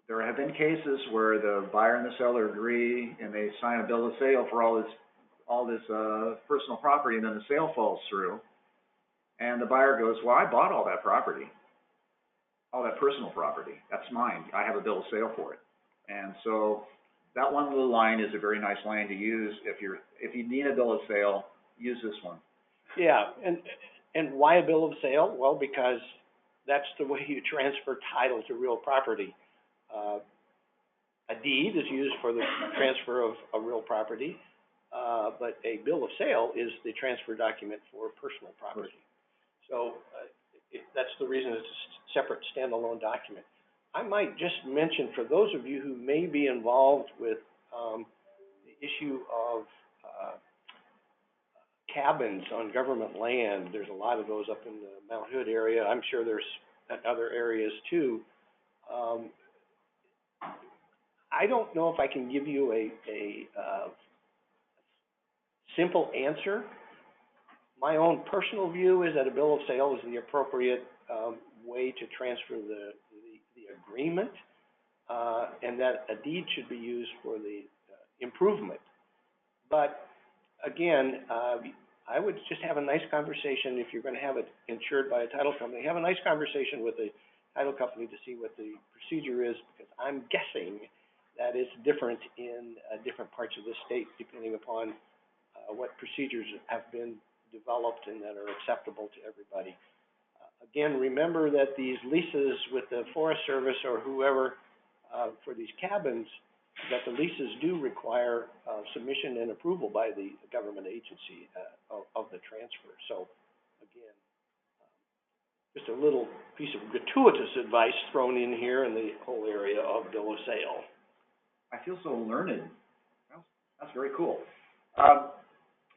[SPEAKER 2] there have been cases where the buyer and the seller agree and they sign a bill of sale for all this personal property, and then the sale falls through, and the buyer goes, well, I bought all that property, all that personal property. That's mine. I have a bill of sale for it. And so that one little line is a very nice line to use. If you need a bill of sale, use this one.
[SPEAKER 3] Yeah, and why a bill of sale? Well, because that's the way you transfer title to real property. A deed is used for the transfer of a real property, but a bill of sale is the transfer document for personal property. So that's the reason it's a separate standalone document. I might just mention, for those of you who may be involved with the issue of cabins on government land, there's a lot of those up in the Mount Hood area. I'm sure there's other areas too. I don't know if I can give you a simple answer. My own personal view is that a bill of sale is the appropriate way to transfer the agreement, and that a deed should be used for the improvement. But again, I would just have a nice conversation. If you're going to have it insured by a title company, have a nice conversation with the title company to see what the procedure is, because I'm guessing that it's different in different parts of the state, depending upon what procedures have been developed and that are acceptable to everybody. Again, remember that these leases with the Forest Service or whoever for these cabins, that the leases do require submission and approval by the government agency of the transfer. So, again, just a little piece of gratuitous advice thrown in here in the whole area of bill of sale.
[SPEAKER 2] I feel so learned. That's very cool.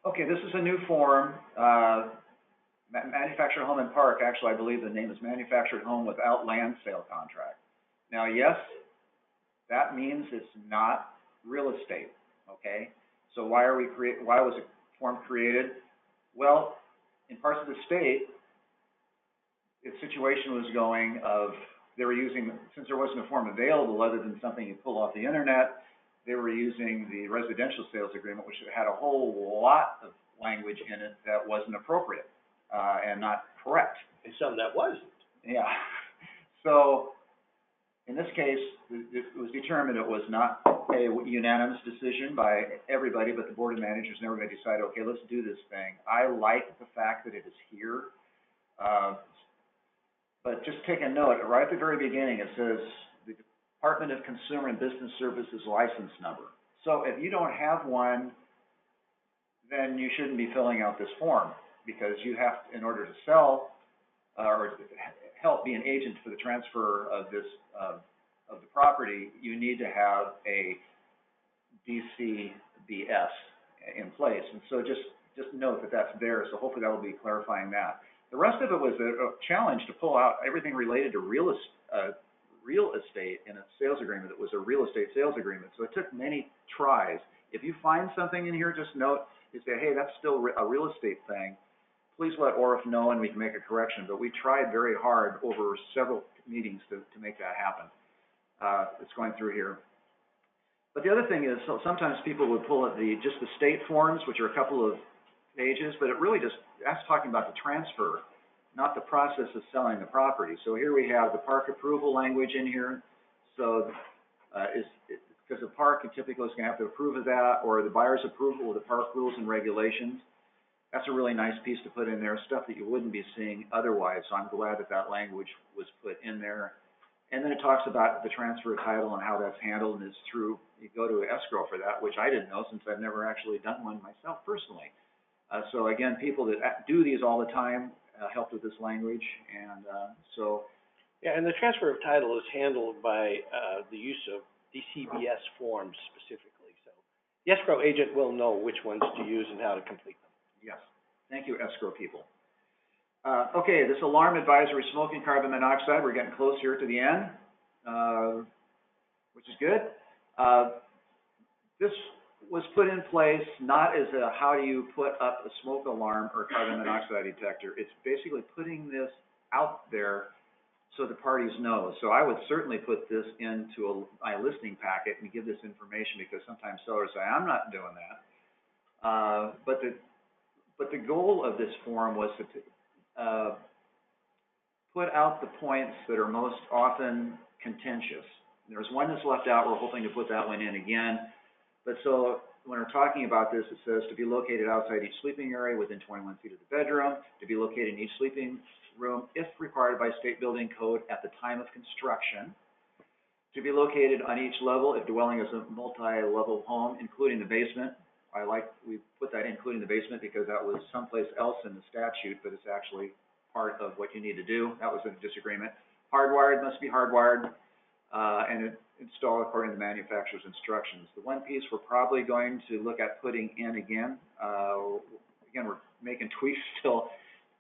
[SPEAKER 2] Okay, this is a new form. Manufactured home and park, actually, I believe the name is manufactured home without land sale contract. Now, yes, that means it's not real estate, okay? So why was a form created? Well, in parts of the state, the situation was going of, they were using, since there wasn't a form available other than something you pull off the internet, they were using the residential sales agreement, which had a whole lot of language in it that wasn't appropriate and not correct.
[SPEAKER 3] And some that wasn't.
[SPEAKER 2] Yeah. So in this case, it was determined it was not a unanimous decision by everybody, but the board of managers and everybody decided, okay, let's do this thing. I like the fact that it is here. But just take a note, right at the very beginning, it says the Department of Consumer and Business Services license number. So if you don't have one, then you shouldn't be filling out this form, because you have, in order to sell or help be an agent for the transfer of this of the property, you need to have a DCBS in place. And so just note that that's there. So hopefully that will be clarifying that. The rest of it was a challenge to pull out everything related to real estate in a sales agreement that was a real estate sales agreement. So it took many tries. If you find something in here, just note, you say, hey, that's still a real estate thing. Please let OREF know and we can make a correction. But we tried very hard over several meetings to make that happen. It's going through here. But the other thing is, so sometimes people would pull at just the state forms, which are a couple of pages, but it really that's talking about the transfer, not the process of selling the property. So here we have the park approval language in here. So because the park typically is going to have to approve of that, or the buyer's approval of the park rules and regulations. That's a really nice piece to put in there, stuff that you wouldn't be seeing otherwise. So I'm glad that that language was put in there. And then it talks about the transfer of title and how that's handled, and it's through, you go to escrow for that, which I didn't know since I've never actually done one myself personally. So again, people that do these all the time helped with this language, and so.
[SPEAKER 3] Yeah, and the transfer of title is handled by the use of DCBS forms specifically. So the escrow agent will know which ones to use and how to complete them.
[SPEAKER 2] Yes. Thank you, escrow people. Okay, this alarm advisory, smoking carbon monoxide, we're getting close here to the end, which is good. This was put in place not as a how do you put up a smoke alarm or carbon monoxide detector. It's basically putting this out there so the parties know. So I would certainly put this into my listing packet and give this information, because sometimes sellers say, I'm not doing that. But the goal of this form was to put out the points that are most often contentious. There's one that's left out. We're hoping to put that one in again. But so when we're talking about this, it says to be located outside each sleeping area within 21 feet of the bedroom, to be located in each sleeping room if required by state building code at the time of construction, to be located on each level if dwelling is a multi-level home, including the basement. We put that including the basement because that was someplace else in the statute, but it's actually part of what you need to do. That was a disagreement. Hardwired must be hardwired, and installed according to the manufacturer's instructions. The one piece we're probably going to look at putting in again, again, we're making tweaks still,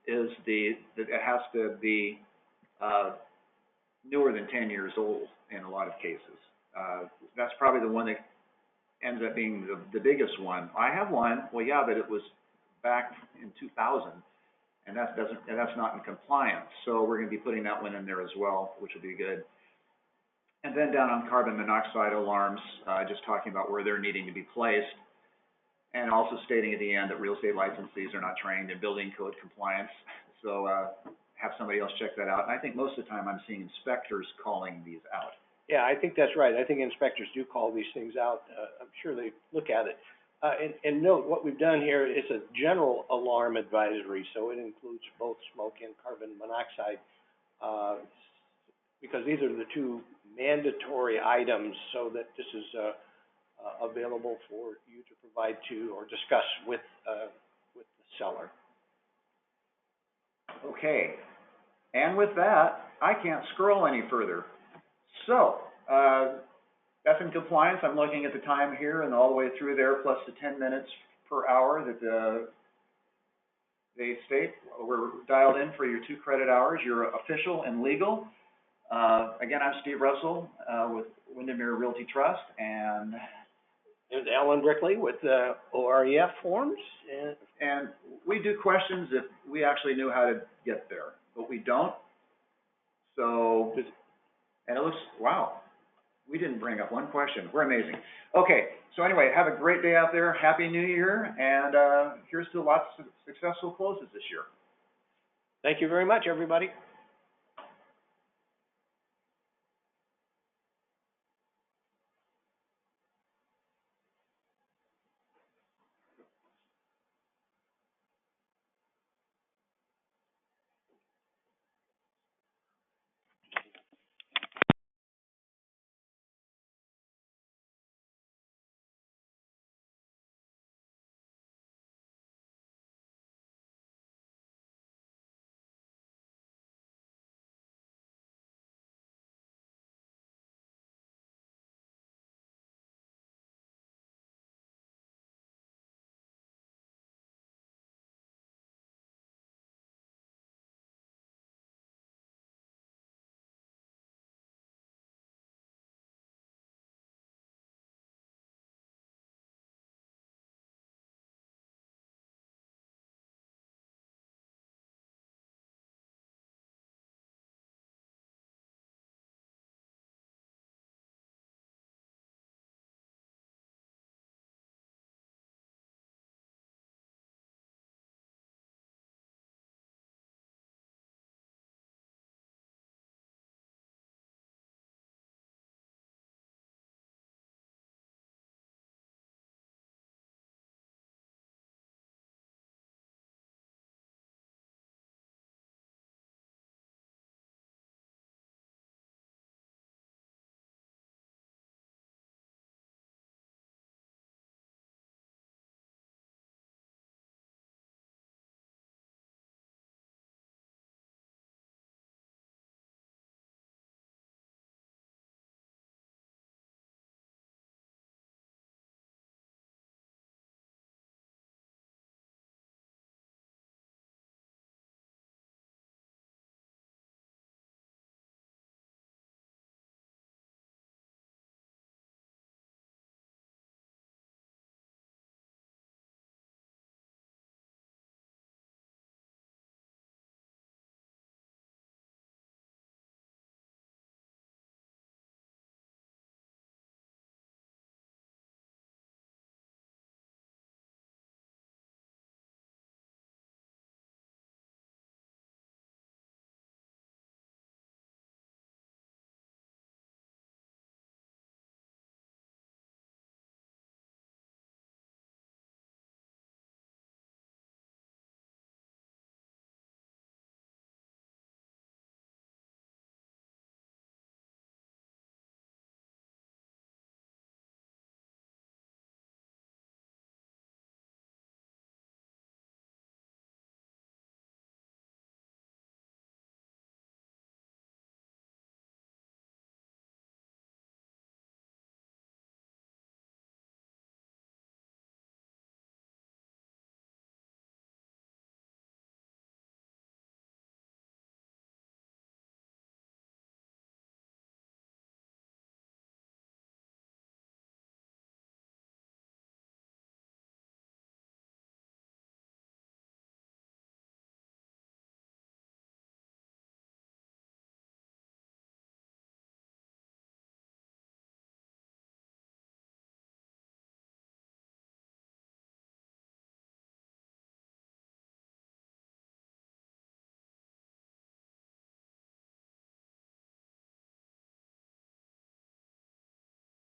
[SPEAKER 2] is that it has to be newer than 10 years old in a lot of cases. That's probably the one that ends up being the biggest one. I have one, well, yeah, but it was back in 2000, and that's not in compliance. So we're going to be putting that one in there as well, which will be good. And then down on carbon monoxide alarms, just talking about where they're needing to be placed, and also stating at the end that real estate licensees are not trained in building code compliance. So have somebody else check that out. And I think most of the time I'm seeing inspectors calling these out.
[SPEAKER 3] Yeah, I think that's right. I think inspectors do call these things out. I'm sure they look at it. And note, what we've done here is a general alarm advisory, so it includes both smoke and carbon monoxide, because these are the two mandatory items, so that this is available for you to provide to or discuss with the seller. Okay, and with that, I can't scroll any further. So, that's in compliance. I'm looking at the time here and all the way through there, plus the 10 minutes per hour that they state. We're dialed in for your 2 credit hours. You're official and legal. Again, I'm Steve Russell with Windermere Realty Trust, and Alan Brickley with OREF forms.
[SPEAKER 2] And we do questions if we actually knew how to get there, but we don't. So, and it looks, wow, we didn't bring up one question. We're amazing. Okay, so anyway, have a great day out there. Happy New Year, and here's to lots of successful closes this year.
[SPEAKER 3] Thank you very much, everybody.